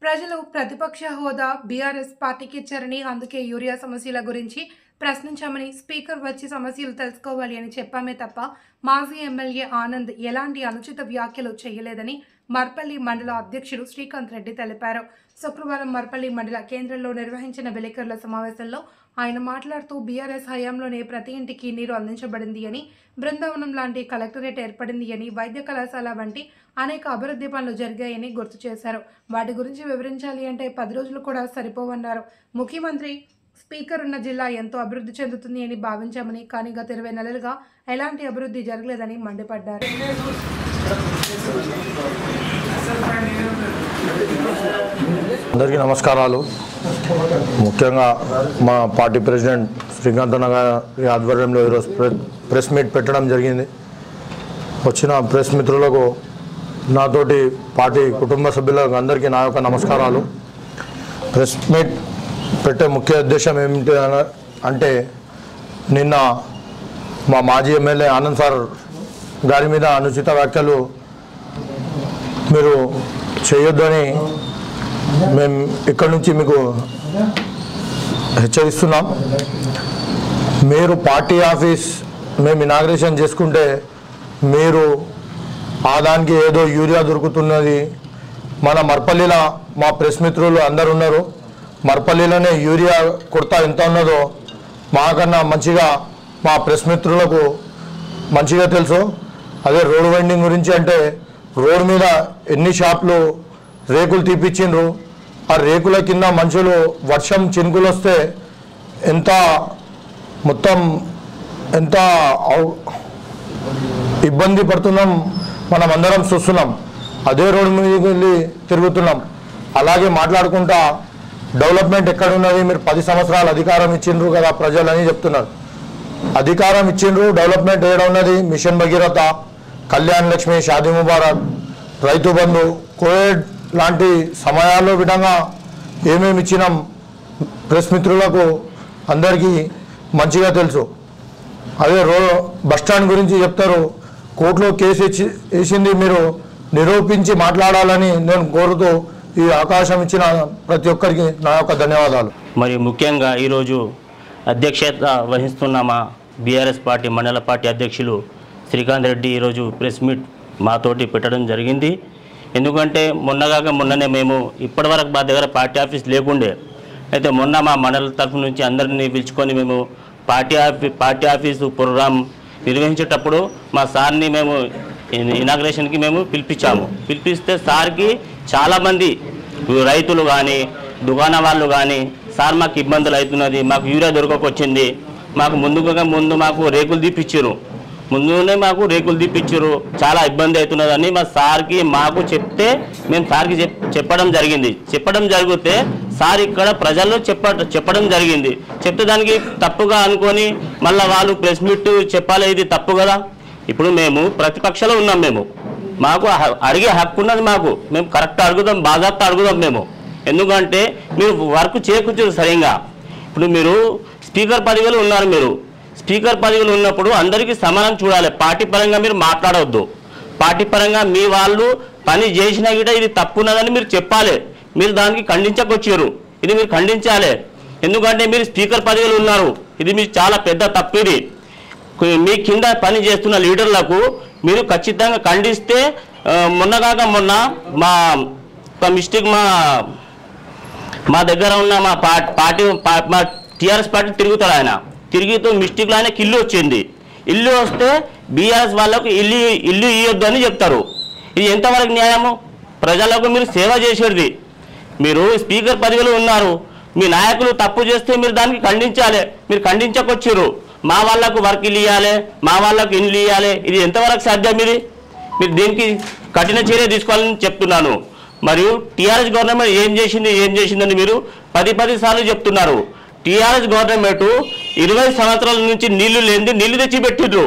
ప్రజలు ప్రతిపక్ష హోదా బీఆర్ఎస్ పార్టీకి ఇచ్చారని అందుకే యూరియా సమస్యల గురించి ప్రశ్నించామని స్పీకర్ వచ్చి సమస్యలు తెలుసుకోవాలి అని చెప్పామే తప్ప మాజీ ఎమ్మెల్యే ఆనంద్ ఎలాంటి అనుచిత వ్యాఖ్యలు చేయలేదని మర్పల్లి మండల అధ్యక్షుడు శ్రీకాంత్ రెడ్డి తెలిపారు. శుక్రవారం మర్పల్లి మండల కేంద్రంలో నిర్వహించిన విలేకరుల సమావేశంలో ఆయన మాట్లాడుతూ బీఆర్ఎస్ హయాంలోనే ప్రతి ఇంటికి నీరు అందించబడింది అని, బృందావనం లాంటి కలెక్టరేట్ ఏర్పడింది అని, వైద్య కళాశాల వంటి అనేక అభివృద్ధి పనులు జరిగాయని గుర్తు చేశారు. వాటి గురించి వివరించాలి అంటే 10 రోజులు కూడా సరిపోవన్నారు. ముఖ్యమంత్రి స్పీకర్ ఉన్న జిల్లా ఎంతో అభివృద్ధి చెందుతుంది అని భావించామని, కానీ గత 20 నెలలుగా ఎలాంటి అభివృద్ధి జరగలేదని మండిపడ్డారు. అందరికీ నమస్కారాలు. ముఖ్యంగా మా పార్టీ ప్రెసిడెంట్ శ్రీకాంత్ అన్న గారి ఆధ్వర్యంలో ఈరోజు ప్రెస్ మీట్ పెట్టడం జరిగింది. వచ్చిన ప్రెస్ మిత్రులకు, నాతోటి పార్టీ కుటుంబ సభ్యులకు అందరికీ నా యొక్క నమస్కారాలు. ప్రెస్ మీట్ పెట్టే ముఖ్య ఉద్దేశం ఏమిటి అంటే, నిన్న మా మాజీ ఎమ్మెల్యే ఆనంద్ సార్ గారి మీద అనుచిత వ్యాఖ్యలు మీరు చేయొద్దని మేము ఇక్కడి నుంచి మీకు హెచ్చరిస్తున్నాం. మీరు పార్టీ ఆఫీస్ మేము ఇనాగ్రేషన్ చేసుకుంటే మీరు దానికి ఏదో యూరియా దొరుకుతున్నది, మన మర్పల్లిలో మా ప్రెస్ మిత్రులు అందరు ఉన్నారు, మర్పల్లిలోనే యూరియా కొరత ఎంత ఉన్నదో మాకన్నా మంచిగా మా ప్రెస్ మిత్రులకు మంచిగా తెలుసు. అదే రోడ్ వైండింగ్ గురించి అంటే, రోడ్ మీద ఎన్ని షాపులు రేకులు తీపిచ్చిండ్రు, ఆ రేకుల కింద మనుషులు వర్షం చినుకులు వస్తే ఎంత ఇబ్బంది పడుతున్నాం మనం అందరం చూస్తున్నాం. అదే రోడ్డు మీదకి వెళ్ళి తిరుగుతున్నాం. అలాగే మాట్లాడుకుంటా డెవలప్మెంట్ ఎక్కడున్నది, మీరు 10 సంవత్సరాలు అధికారం ఇచ్చిండ్రు కదా ప్రజలని చెప్తున్నారు. అధికారం ఇచ్చిండ్రు, డెవలప్మెంట్ ఏడా ఉన్నది? మిషన్ భగీరథ, కళ్యాణ్ లక్ష్మి, షాదీ ముబారక్, రైతు బంధు, కోవిడ్ లాంటి సమయాల్లో విధంగా ఏమేమి ఇచ్చినాం ప్రెస్ మిత్రులకు అందరికీ మంచిగా తెలుసు. అదే బస్టాండ్ గురించి చెప్తారు, కోర్టులో కేసు వేసింది మీరు నిరూపించి మాట్లాడాలని నేను కోరుతూ ఈ అవకాశం ఇచ్చిన ప్రతి ఒక్కరికి నా యొక్క ధన్యవాదాలు. మరి ముఖ్యంగా ఈరోజు అధ్యక్షత వహిస్తున్న మా బీఆర్ఎస్ పార్టీ మండల పార్టీ అధ్యక్షులు శ్రీకాంత్ రెడ్డి ఈరోజు ప్రెస్ మీట్ మాతోటి పెట్టడం జరిగింది. ఎందుకంటే మొన్ననే మేము ఇప్పటివరకు మా దగ్గర పార్టీ ఆఫీస్ లేకుండే, అయితే మొన్న మా మండల తరఫు నుంచి అందరినీ పిలుచుకొని మేము పార్టీ ఆఫీసు ప్రోగ్రాం నిర్వహించేటప్పుడు మా సార్ని మేము ఇనాగ్రేషన్కి మేము పిలిపిస్తే సార్కి చాలామంది రైతులు కానీ దుకాణ వాళ్ళు కానీ, సార్ మాకు ఇబ్బందులు అవుతున్నది, మాకు యూరియా దొరకకొచ్చింది, మాకు ముందు మాకు రేకులు తీపిచ్చారు, చాలా ఇబ్బంది అవుతున్నదని మా సార్కి మాకు చెప్తే మేము సార్కి చెప్పడం జరిగితే సార్ ఇక్కడ ప్రజల్లో చెప్పడం జరిగింది. చెప్తే దానికి తప్పుగా అనుకొని మళ్ళీ వాళ్ళు ప్రెస్ మీట్ చెప్పాలి, ఇది తప్పు కదా. ఇప్పుడు మేము ప్రతిపక్షంలో ఉన్నాం, మాకు అడిగే హక్కు ఉన్నది, మేము కరెక్ట్ అడుగుదాం, బాధ్యత అడుగుదాం మేము. ఎందుకంటే మీరు వర్క్ చేయకూడదు సరిగా. ఇప్పుడు మీరు స్పీకర్ పదవిలో ఉన్నారు, మీరు స్పీకర్ పదవిలో ఉన్నప్పుడు అందరికీ సమానం చూడాలి. పార్టీ పరంగా మీరు మాట్లాడవద్దు. పార్టీ పరంగా మీ వాళ్ళు పని చేసినా కూడా ఇది తప్పున్నదని మీరు చెప్పాలి. మీరు దానికి ఖండించకొచ్చారు, ఇది మీరు ఖండించాలి. ఎందుకంటే మీరు స్పీకర్ పదవిలో ఉన్నారు, ఇది మీరు చాలా పెద్ద తప్పు. ఇది మీ కింద పని చేస్తున్న లీడర్లకు మీరు ఖచ్చితంగా ఖండిస్తే, మొన్న మా మిస్టేక్ మా దగ్గర ఉన్న మా టీఆర్ఎస్ పార్టీ తిరుగుతాడు, ఆయన తిరిగితో మిస్టేక్లో ఆయనకి ఇల్లు వచ్చింది. ఇల్లు వస్తే బీఆర్ఎస్ వాళ్ళకు ఇల్లు ఇవ్వద్దు అని చెప్తారు. ఇది ఎంతవరకు న్యాయము? ప్రజలకు మీరు సేవ చేసేది. మీరు స్పీకర్ పదవిలో ఉన్నారు, మీ నాయకులు తప్పు చేస్తే మీరు దానికి ఖండించాలి. మీరు ఖండించకొచ్చారు, మా వాళ్ళకు వర్క్ ఇల్లు ఇవ్వాలి, మా వాళ్ళకు ఇల్లు ఇవ్వాలి, ఇది ఎంతవరకు సాధ్యం? మీరు దీనికి కఠిన చర్య తీసుకోవాలని చెప్తున్నాను. మరియు టీఆర్ఎస్ గవర్నమెంట్ ఏం చేసిందని మీరు 10 సార్లు చెప్తున్నారు. టీఆర్ఎస్ గవర్నమెంట్ 20 సంవత్సరాల నుంచి నీళ్లు తెచ్చిపెట్టిండ్రు.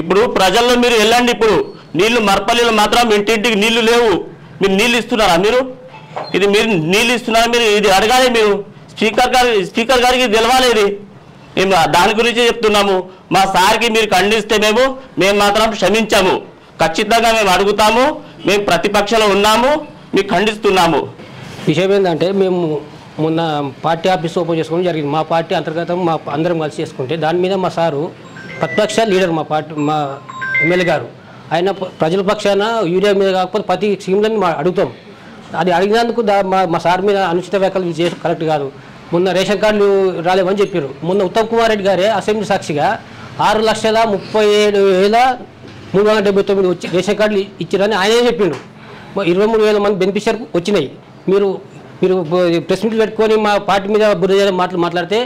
ఇప్పుడు ప్రజల్లో మీరు వెళ్ళండి, ఇప్పుడు నీళ్లు మర్పల్లిలో మాత్రం ఇంటింటికి నీళ్లు లేవు. మీరు నీళ్ళు ఇస్తున్నారా? మీరు నీళ్ళు ఇస్తున్నారా? మీరు ఇది అడగాలి. మీరు స్పీకర్ గారికి తెలవాలి. మేము దాని గురించి చెప్తున్నాము. మా సార్కి మీరు ఖండిస్తే మేము మాత్రం క్షమించాము. ఖచ్చితంగా మేము అడుగుతాము. మేము ప్రతిపక్షంలో ఉన్నాము, మీకు ఖండిస్తున్నాము. విషయం ఏంటంటే మేము మొన్న పార్టీ ఆఫీస్ ఓపెన్ చేసుకోవడం జరిగింది. మా పార్టీ అంతర్గతం మా అందరం కలిసి చేసుకుంటే దాని మీద మా సారు ప్రతిపక్ష లీడర్ మా ఎమ్మెల్యే గారు ఆయన ప్రజల పక్షాన యూరియా మీద కాకపోతే ప్రతి స్కీమ్లను అడుగుతాం. అది అడిగినందుకు మా సార్ మీద అనుచిత వ్యాఖ్యలు చేసి కరెక్ట్ కాదు. మొన్న రేషన్ కార్డులు రాలేవని చెప్పారు. మొన్న ఉత్తమ్ కుమార్ రెడ్డి గారే అసెంబ్లీ సాక్షిగా 6,37,379 వచ్చి రేషన్ కార్డులు ఇచ్చారని ఆయనే చెప్పిండు. 23,000 మంది బెనిఫిషియర్ వచ్చినాయి. మీరు ప్రెస్ మీట్లు పెట్టుకొని మా పార్టీ మీద బురద మాట్లాడితే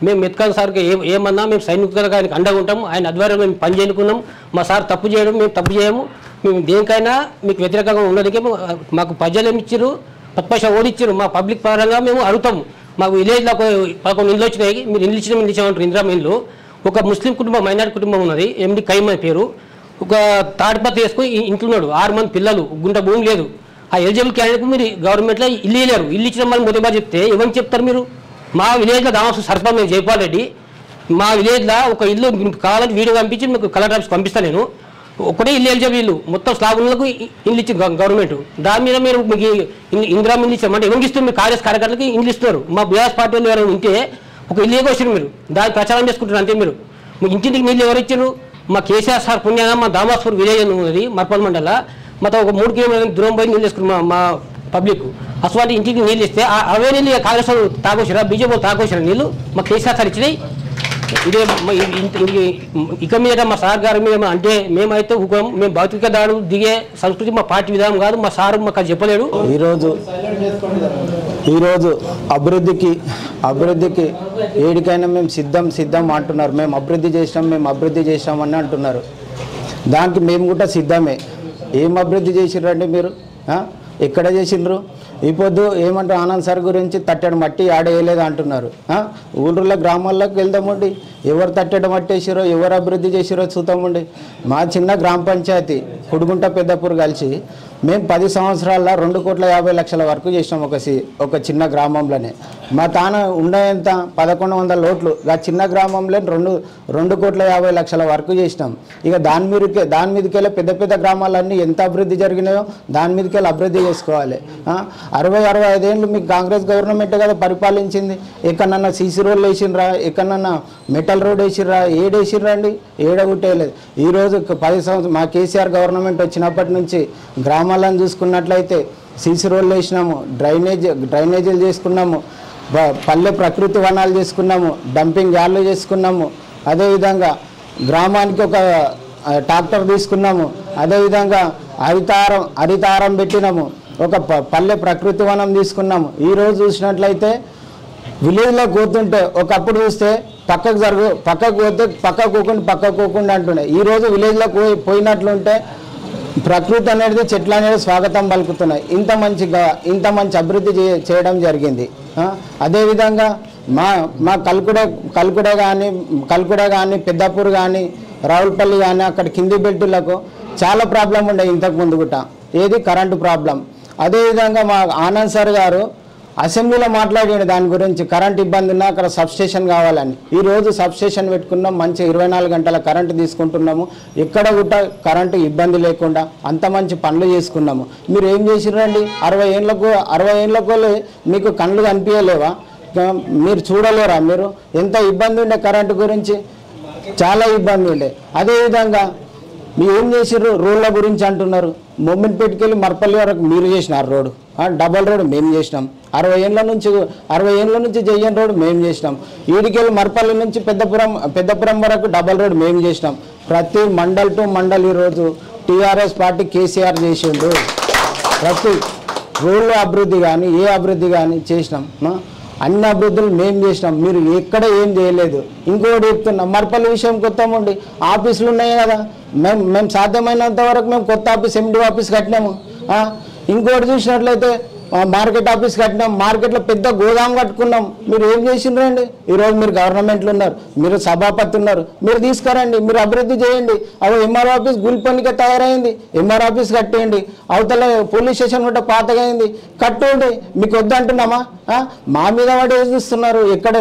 మేము మెత్కాన్ సార్కి ఏమన్నా మేము సైనికులుగా ఆయనకు అండగా ఉంటాము. ఆయన ఆధ్వర్యంలో మేము పని చేయనుకున్నాం. మా సార్ తప్పు చేయడం మేము తప్పు చేయము. మేము దేనికైనా మీకు వ్యతిరేకంగా ఉన్నదికే మాకు ప్రజలు ఏమి ఇచ్చారు, ప్రతిపక్ష ఓడిచ్చారు. మా పబ్లిక్ పరంగా మేము అడుగుతాము. మాకు విలేజ్లో 11 ఇళ్ళు వచ్చినాయి. మీరు ఇల్లు ఇచ్చామంటారు. ఇందిరా ఇల్లు ఒక ముస్లిం కుటుంబం, మైనారిటీ కుటుంబం ఉన్నది. ఎండి కైమ్ అని పేరు. ఒక తాడిపత్రి వేసుకొని ఇంట్లున్నాడు. 6 మంది పిల్లలు, గుంట భూమి లేదు. ఆ ఎలిజిబుల్ క్యాండిడేట్కు మీరు గవర్నమెంట్లో ఇల్లు ఇవ్వలేరు. ఇల్లు ఇచ్చిన మళ్ళీ మొదటి చెప్తే ఎవరికి చెప్తారు మీరు? మా విలేజ్లో దామసు సర్పంచ్ మేము జైపాల్ రెడ్డి, మా విలేజ్లో ఒక ఇల్లు కావాలంటే వీడియో పంపించి మీకు కలెక్టర్ ఆఫీస్ పంపిస్తాను. నేను ఒకటే ఇల్లు ఎలిజిబుల్ ఇల్లు మొత్తం స్లాబులకు ఇల్లు ఇచ్చింది గవర్నమెంట్. దాని మీద మీరు మీకు ఇందిరా ఇల్లు ఇచ్చామంటే ఎవరికి ఇస్తారు? మీరు కాంగ్రెస్ కార్యకర్తలకి ఇల్లు ఇస్తున్నారు. మా బీఆర్ఎస్ పార్టీ వాళ్ళు ఎవరైనా ఉంటే ఒక ఇల్లు వచ్చారు, మీరు దాన్ని ప్రచారం చేసుకుంటారు అంతే. మీరు ఇంటింటికి నీళ్ళు ఎవరు ఇచ్చారు? మా కేసీఆర్ సార్ పుణ్యంగా మా దామాస్పూర్ విలేజ్ ఉన్నది మర్పల్ మండల మొత్తం ఒక 3 కిలోమీటర్ల దూరం పోయి నీళ్ళు వేసుకున్నాం. మా పబ్లిక్ అసలు ఇంటికి నీళ్ళు ఇస్తే అవే నీళ్ళు కాంగ్రెస్ వాళ్ళు తాగొచ్చారా, బీజేపీ వాళ్ళు తాగొచ్చారా నీళ్ళు? మా కేసీఆర్ సార్ ఇచ్చినాయి. ఇదే ఇక మీద మా సార్ గారి మీద అంటే మేమైతే మేము భౌతిక దాడు దిగే సంస్కృతి మా పార్టీ విధానం కాదు. మా సార్ మాకు చెప్పలేడు. ఈరోజు అభివృద్ధికి ఏడికైనా మేము సిద్ధం అంటున్నారు. మేము అభివృద్ధి చేసినామని అంటున్నారు. దానికి మేము కూడా సిద్ధమే. ఏం అభివృద్ధి చేసిర్రండి మీరు? ఎక్కడ చేసిండ్రు? ఈ పొద్దు ఏమంటారు ఆనంద్ సార్ గురించి తట్టెడు మట్టి ఆడేయలేదు అంటున్నారు. ఊళ్ళో గ్రామాల్లోకి వెళ్దామండి, ఎవరు తట్టెడు మట్టి వేసిరో, ఎవరు అభివృద్ధి చేసిరో చూద్దామండి. మా చిన్న గ్రామ పంచాయతీ కుడుగుంట పెద్దపూర్ కలిసి మేము 10 సంవత్సరాల్లో 2,50,00,000 వరకు చేసినాం ఒక చిన్న గ్రామంలోనే. మా తాన ఉండేంత 1,100 ఓట్లు ఆ చిన్న గ్రామంలో 2,50,00,000 వరకు చేసినాం. ఇక దాని మీదకెళ్ళి పెద్ద గ్రామాలన్నీ ఎంత అభివృద్ధి జరిగినాయో దాని మీదకెళ్ళి అభివృద్ధి చేసుకోవాలి. 60-65 ఏళ్ళు మీకు కాంగ్రెస్ గవర్నమెంట్ కదా పరిపాలించింది. ఎక్కడన్నా సీసీ రోడ్లు వేసిర్రా, ఎక్కడన్నా మెటల్ రోడ్ వేసిర్రా, ఏడేసిర్రా అండి? ఏడగుట్టేయలేదు. ఈరోజు 10 సంవత్సరాలు మా కేసీఆర్ గవర్నమెంట్ వచ్చినప్పటి నుంచి గ్రామాలను చూసుకున్నట్లయితే సీసీ రోడ్లు వేసినాము, డ్రైనేజీలు చేసుకున్నాము, పల్లె ప్రకృతి వనాలు చేసుకున్నాము, డంపింగ్ యార్డ్లు చేసుకున్నాము. అదేవిధంగా గ్రామానికి ఒక ట్రాక్టర్ తీసుకున్నాము. అదేవిధంగా హరితారం పెట్టినాము, ఒక పల్లె ప్రకృతి వనం తీసుకున్నాము. ఈరోజు చూసినట్లయితే విలేజ్లో పోతుంటే ఒకప్పుడు చూస్తే పక్కకు పోకుండా అంటుండే. ఈరోజు విలేజ్లో పోయినట్లుంటే ప్రకృతి అనేది చెట్లు అనేది స్వాగతం పలుకుతున్నాయి. ఇంత మంచి అభివృద్ధి చేయడం జరిగింది. అదేవిధంగా మా కల్కుడ కానీ పెద్దపూర్ కానీ రావులపల్లి కానీ అక్కడ కింది బెల్టులకు చాలా ప్రాబ్లం ఉండే ఇంతకు ముందు కూడా. ఏది కరెంటు ప్రాబ్లం. అదేవిధంగా మా ఆనంద్ సార్ గారు అసెంబ్లీలో మాట్లాడిన దాని గురించి కరెంట్ ఇబ్బంది ఉన్నా అక్కడ సబ్స్టేషన్ కావాలని. ఈరోజు సబ్స్టేషన్ పెట్టుకున్నాం, మంచి 24 గంటల కరెంటు తీసుకుంటున్నాము. ఎక్కడ కూడా కరెంటు ఇబ్బంది లేకుండా అంత మంచి పనులు చేసుకున్నాము. మీరు ఏం చేసిరండి? 60 ఏళ్ళకు మీకు కళ్ళు కనిపించలేవా? మీరు చూడలేరా? మీరు ఎంత ఇబ్బంది ఉండే కరెంటు గురించి, చాలా ఇబ్బంది ఉండే. అదేవిధంగా మీరు ఏం చేసిర్రు? రోడ్ల గురించి అంటున్నారు. మొమ్మిన్పేటకెళ్ళి మర్పల్లి వరకు మీరు చేసినారు రోడ్డు, డబల్ రోడ్ మేము చేసినాం. 60 ఏళ్ళ నుంచి జయ్యన్ రోడ్ మేము చేసినాం. ఈడికెళ్ళి మర్పల్లి నుంచి పెద్దపురం వరకు డబల్ రోడ్ మేము చేసినాం. ప్రతి మండల్ టు మండల్ ఈరోజు టీఆర్ఎస్ పార్టీ కేసీఆర్ చేసిండు. ప్రతి రోడ్ల అభివృద్ధి కానీ ఏ అభివృద్ధి కానీ చేసినాం. అన్ని అభివృద్ధులు మేము చేసినాం. మీరు ఎక్కడ ఏం చేయలేదు. ఇంకోటి చెప్తున్నాం, మర్పల్లి విషయం కొత్తమండి. ఆఫీసులు ఉన్నాయి కదా, మేము సాధ్యమైనంత వరకు మేము కొత్త ఆఫీస్ ఎండి ఆఫీస్ కట్టినాము. ఇంకోటి చూసినట్లయితే మార్కెట్ ఆఫీస్ కట్టినాం. మార్కెట్లో పెద్ద గోదాం కట్టుకున్నాం. మీరు ఏం చేసిండ్రండి? ఈరోజు మీరు గవర్నమెంట్లో ఉన్నారు, మీరు సభాపతి ఉన్నారు, మీరు తీసుకురండి, మీరు అభివృద్ధి చేయండి. అవి ఎంఆర్ ఆఫీస్ గుల్పనికే తయారైంది, ఎంఆర్ ఆఫీస్ కట్టేయండి. అవతల పోలీస్ స్టేషన్ కూడా పాతగా అయింది, కట్టండి. మీకు వద్దంటున్నామా? మా మీద వాడు చూస్తున్నారు ఎక్కడ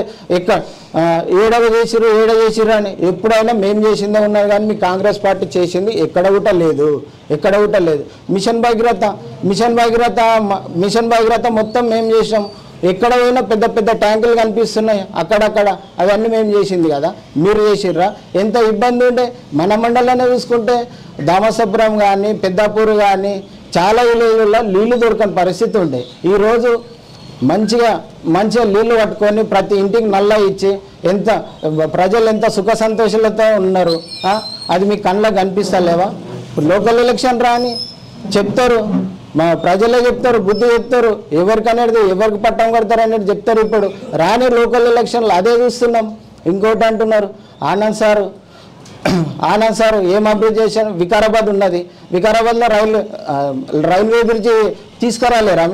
ఏడ చేసిరు అని. ఎప్పుడైనా మేము చేసిందే ఉన్నారు కానీ మీ కాంగ్రెస్ పార్టీ చేసింది ఎక్కడ కూడా లేదు. మిషన్ భగీరథ మొత్తం మేము చేసాం. ఎక్కడ పోయినా పెద్ద పెద్ద ట్యాంకులు కనిపిస్తున్నాయి అక్కడక్కడ, అవన్నీ మేము చేసింది కదా, మీరు చేసిర్రా? ఎంత ఇబ్బంది ఉండే. మన మండలంలో చూసుకుంటే దామసపురం కానీ పెద్దాపూర్ కానీ చాలా విలేజ్లలో నీళ్లు దొరకని పరిస్థితి ఉండే. ఈరోజు మంచిగా నీళ్లు పట్టుకొని ప్రతి ఇంటికి నల్ల ఇచ్చి ప్రజలు ఎంత సుఖ సంతోషాలతో ఉన్నారు. అది మీ కళ్ళకు కనిపిస్తలేవా? లోకల్ ఎలక్షన్ రాని చెప్తారు, మా ప్రజలే చెప్తారు, బుద్ధి చెప్తారు, ఎవరికనేది ఎవరికి పట్టం కడతారు అనేది చెప్తారు. ఇప్పుడు రాని లోకల్ ఎలక్షన్లు అదే చూస్తున్నాం. ఇంకోటి అంటున్నారు ఆనంద్ సార్ ఏం అభివృద్ధి చేశారు? వికారాబాద్ ఉన్నది, వికారాబాద్లో రైల్వే బ్రిడ్జి తీసుకురాలేరా?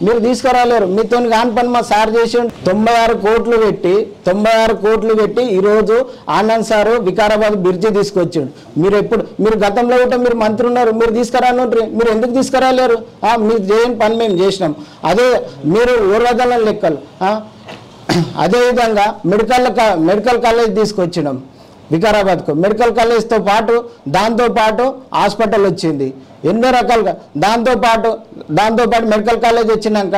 మీరు తీసుకురాలేరు. మీతో కాని పని మా సార్ చేసి 96 కోట్లు పెట్టి ఈరోజు ఆనంద్ సారు వికారాబాద్ బ్రిడ్జి తీసుకొచ్చాడు. మీరు గతంలో కూడా మీరు మంత్రి ఉన్నారు, మీరు తీసుకురానుండ్రి, మీరు ఎందుకు తీసుకురాలేరు? మీరు చేయని పని మేము చేసినాం. అదే మీరు ఊర్వదల లెక్కలు. అదేవిధంగా మెడికల్ కాలేజ్ తీసుకొచ్చినాం వికారాబాద్కు. మెడికల్ కాలేజ్తో పాటు దాంతోపాటు హాస్పిటల్ వచ్చింది, ఎన్నో రకాలుగా. దాంతోపాటు మెడికల్ కాలేజ్ వచ్చినాక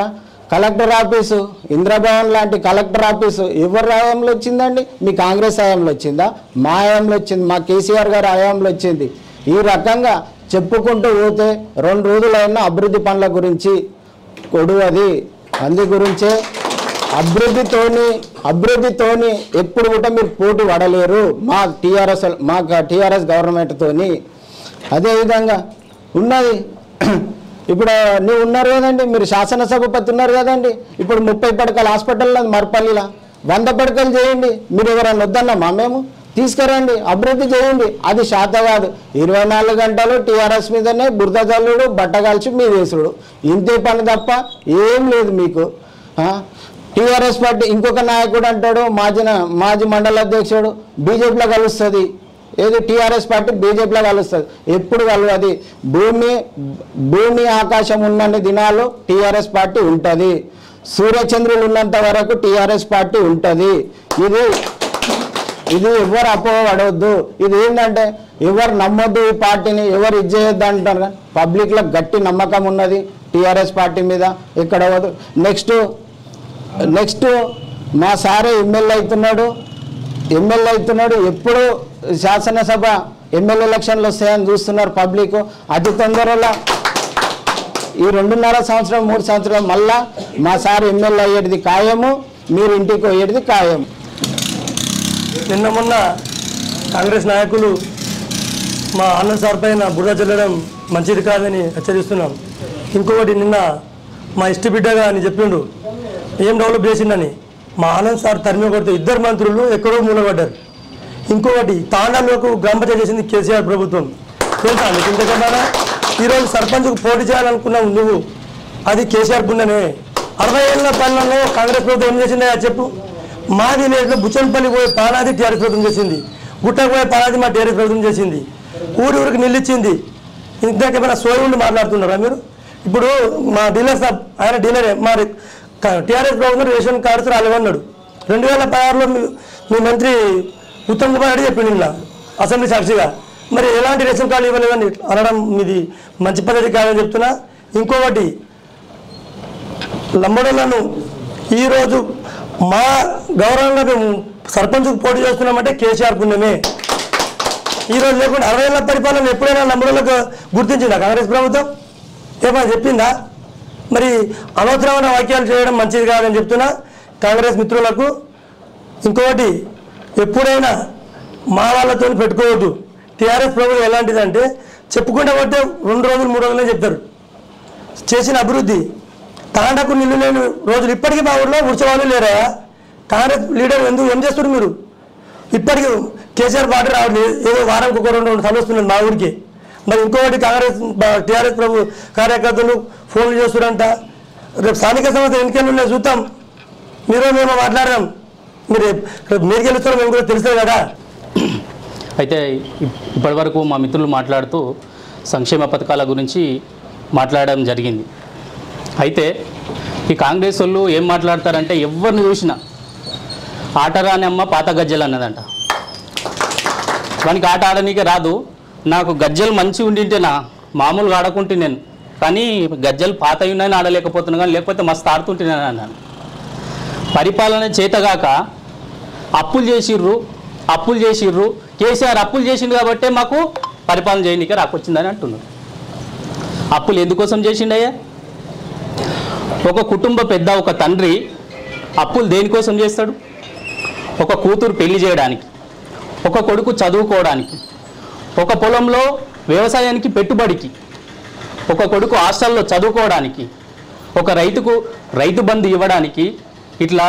కలెక్టర్ ఆఫీసు, ఇంద్రభవన్ లాంటి కలెక్టర్ ఆఫీసు ఎవరి హయాంలో వచ్చిందండి? మీ కాంగ్రెస్ హయాంలో వచ్చిందా? మా హయాంలో వచ్చింది, మా కేసీఆర్ గారి హయాంలో వచ్చింది. ఈ రకంగా చెప్పుకుంటూ పోతే 2 రోజులైనా అభివృద్ధి పనుల గురించి కొడువది. అందు గురించే అభివృద్ధితోని ఎప్పుడు కూడా మీరు పోటీ పడలేరు మా టీఆర్ఎస్ గవర్నమెంట్తోని. అదేవిధంగా ఉన్నది ఇప్పుడు నువ్వు ఉన్నారు కదండి, మీరు శాసనసభపతి ఉన్నారు కదండి. ఇప్పుడు 30 పడకల హాస్పిటల్ మరపల్లిలా 100 పడకలు చేయండి. మీరు ఎవరైనా వద్దన్నామా? మేము తీసుకురండి, అభివృద్ధి చేయండి. అది శాత కాదు. 24 గంటలు టీఆర్ఎస్ మీదనే బురద జల్లుడు, బట్టగాల్చి మీ వేసుడు, ఇంతే పని తప్ప ఏం లేదు మీకు. టీఆర్ఎస్ పార్టీ ఇంకొక నాయకుడు అంటాడు, మాజీ మండల అధ్యక్షుడు, బీజేపీలో కలుస్తుంది. ఏది టీఆర్ఎస్ పార్టీ బీజేపీలో కలుస్తుంది? ఎప్పుడు కలవది. భూమి ఆకాశం ఉన్నన్ని దినాలు టీఆర్ఎస్ పార్టీ ఉంటుంది. సూర్యచంద్రులు ఉన్నంత వరకు టీఆర్ఎస్ పార్టీ ఉంటుంది. ఇది ఎవరు అపోహపడవద్దు. ఇది ఏంటంటే ఎవరు నమ్మొద్దు ఈ పార్టీని, ఎవరు ఇది చేయొద్దు అంటారు. కానీ పబ్లిక్లో గట్టి నమ్మకం ఉన్నది టీఆర్ఎస్ పార్టీ మీద. ఇక్కడ నెక్స్ట్ మా సారే ఎమ్మెల్యే అవుతున్నాడు. ఎప్పుడు శాసనసభ ఎమ్మెల్యే ఎలక్షన్లు వస్తాయని చూస్తున్నారు పబ్లిక్. అతి తొందరలో ఈ 2.5 సంవత్సరం 3 సంవత్సరం మళ్ళా మా సార్ ఎమ్మెల్యే అయ్యేది ఖాయము, మీరు ఇంటికి పోయేది ఖాయం. నిన్న మొన్న కాంగ్రెస్ నాయకులు మా ఆనంద్ సార్ పైన బురద చల్లడం మంచిది కాదని హెచ్చరిస్తున్నాం. ఇంకొకటి నిన్న మా ఇష్ట బిడ్డగా అని చెప్పిండు, ఏం డెవలప్ చేసిందని. మా ఆనంద్ సార్ తరిమి కొడితే 2 మంత్రులు ఎక్కడో మూలపడ్డారు. ఇంకొకటి తాండాలకు గ్రామ పంచాయతీ చేసింది కేసీఆర్ ప్రభుత్వం. తెలుసా మీకు? ఇంతకన్నా ఈరోజు సర్పంచ్కు పోటీ చేయాలనుకున్నావు నువ్వు, అది కేసీఆర్ పుణ్యమే. 60 ఏళ్ళ పాలనలో కాంగ్రెస్ ప్రభుత్వం ఏం చేసిందా చెప్పు? మా విలేజ్లో బుచ్చన్పల్లి పోయే పాలాది టీఆర్ఎస్ ప్రభుత్వం చేసింది, గుట్టకు పోయే పాలాది మా టీఆర్ఎస్ ప్రభుత్వం చేసింది, ఊరికి నిలిచింది. ఇంతకేమైనా సోయుండి మాట్లాడుతున్నారా మీరు? ఇప్పుడు మా డీలర్ సాబ్, ఆయన డీలరే, మా టీఆర్ఎస్ ప్రభుత్వం రేషన్ కార్డ్స్ రాలేవన్నాడు. 2016లో మీ మంత్రి ఉత్తమ్ కుమార్ రెడ్డి చెప్పిండు ఇలా అసెంబ్లీ సాక్షిగా. మరి ఎలాంటి రేషన్ కార్డు ఇవ్వలేదని అనడం మీది మంచి పద్ధతి కాదని చెప్తున్నా. ఇంకొకటి, లంబడోళ్లను ఈరోజు మా గౌరవంగా మేము సర్పంచ్కు పోటీ చేస్తున్నామంటే కేసీఆర్ పుణ్యమే. ఈరోజు లేకుండా 60 ఏళ్ళ పరిపాలన ఎప్పుడైనా లంబడోళ్లకు గుర్తించిందా కాంగ్రెస్ ప్రభుత్వం? ఏమైనా చెప్పిందా? మరి అనవసరమైన వాక్యాలు చేయడం మంచిది కాదని చెప్తున్నా కాంగ్రెస్ మిత్రులకు. ఇంకొకటి, ఎప్పుడైనా మా వాళ్ళతో పెట్టుకోవద్దు. టీఆర్ఎస్ ప్రభుత్వం ఎలాంటిదంటే చెప్పుకుంటే పోతే 2 రోజులు 3 రోజులే చెప్తారు చేసిన అభివృద్ధి. తాండకు నిల్లు లేని రోజులు ఇప్పటికీ మా ఊళ్ళో ఉత్సవాలు లేరా? కాంగ్రెస్ లీడర్ ఏం చేస్తారు మీరు? ఇప్పటికీ కేసీఆర్ పార్టీ రావట్లేదు, ఏదో వారానికి 1-2 సార్లు వస్తున్నారు మా ఊరికి. మరి ఇంకొకటి, టీఆర్ఎస్ ప్రభు కార్యకర్తలు ఫోన్లు చేస్తారంట. రేపు స్థానిక సంస్థ ఎన్నికలు ఉన్నాయి, చూద్దాం. మేము మాట్లాడదాం. మీరు గెలుస్తారో మేము కూడా తెలుస్తుంది కదా. అయితే ఇప్పటివరకు మా మిత్రులు మాట్లాడుతూ సంక్షేమ పథకాల గురించి మాట్లాడడం జరిగింది. అయితే ఈ కాంగ్రెస్ వాళ్ళు ఏం మాట్లాడతారంటే ఎవరిని చూసినా ఆట రాని అమ్మ పాత గజ్జలు అన్నదంట. వానికి ఆట ఆడనీకే రాదు. నాకు గజ్జలు మంచిగా ఉండింటేనా మామూలుగా ఆడకుంటే నేను, కానీ గజ్జలు పాత ఉన్నాయని ఆడలేకపోతున్నా, కానీ లేకపోతే మస్తు ఆడుతుంటే నేను అన్నాను. పరిపాలన చేతగాక అప్పులు చేసిర్రు కేసీఆర్ అప్పులు చేసిండు కాబట్టే మాకు పరిపాలన చేయనీకే రాకొచ్చిందని అంటున్నారు. అప్పులు ఎందుకోసం చేసిండయ్యా? ఒక కుటుంబ పెద్ద, ఒక తండ్రి అప్పులు దేనికోసం చేస్తాడు? ఒక కూతురు పెళ్లి చేయడానికి, ఒక కొడుకు చదువుకోవడానికి, ఒక పొలంలో వ్యవసాయానికి పెట్టుబడికి, ఒక కొడుకు హాస్టల్లో చదువుకోవడానికి, ఒక రైతుకు రైతు బంధు ఇవ్వడానికి, ఇట్లా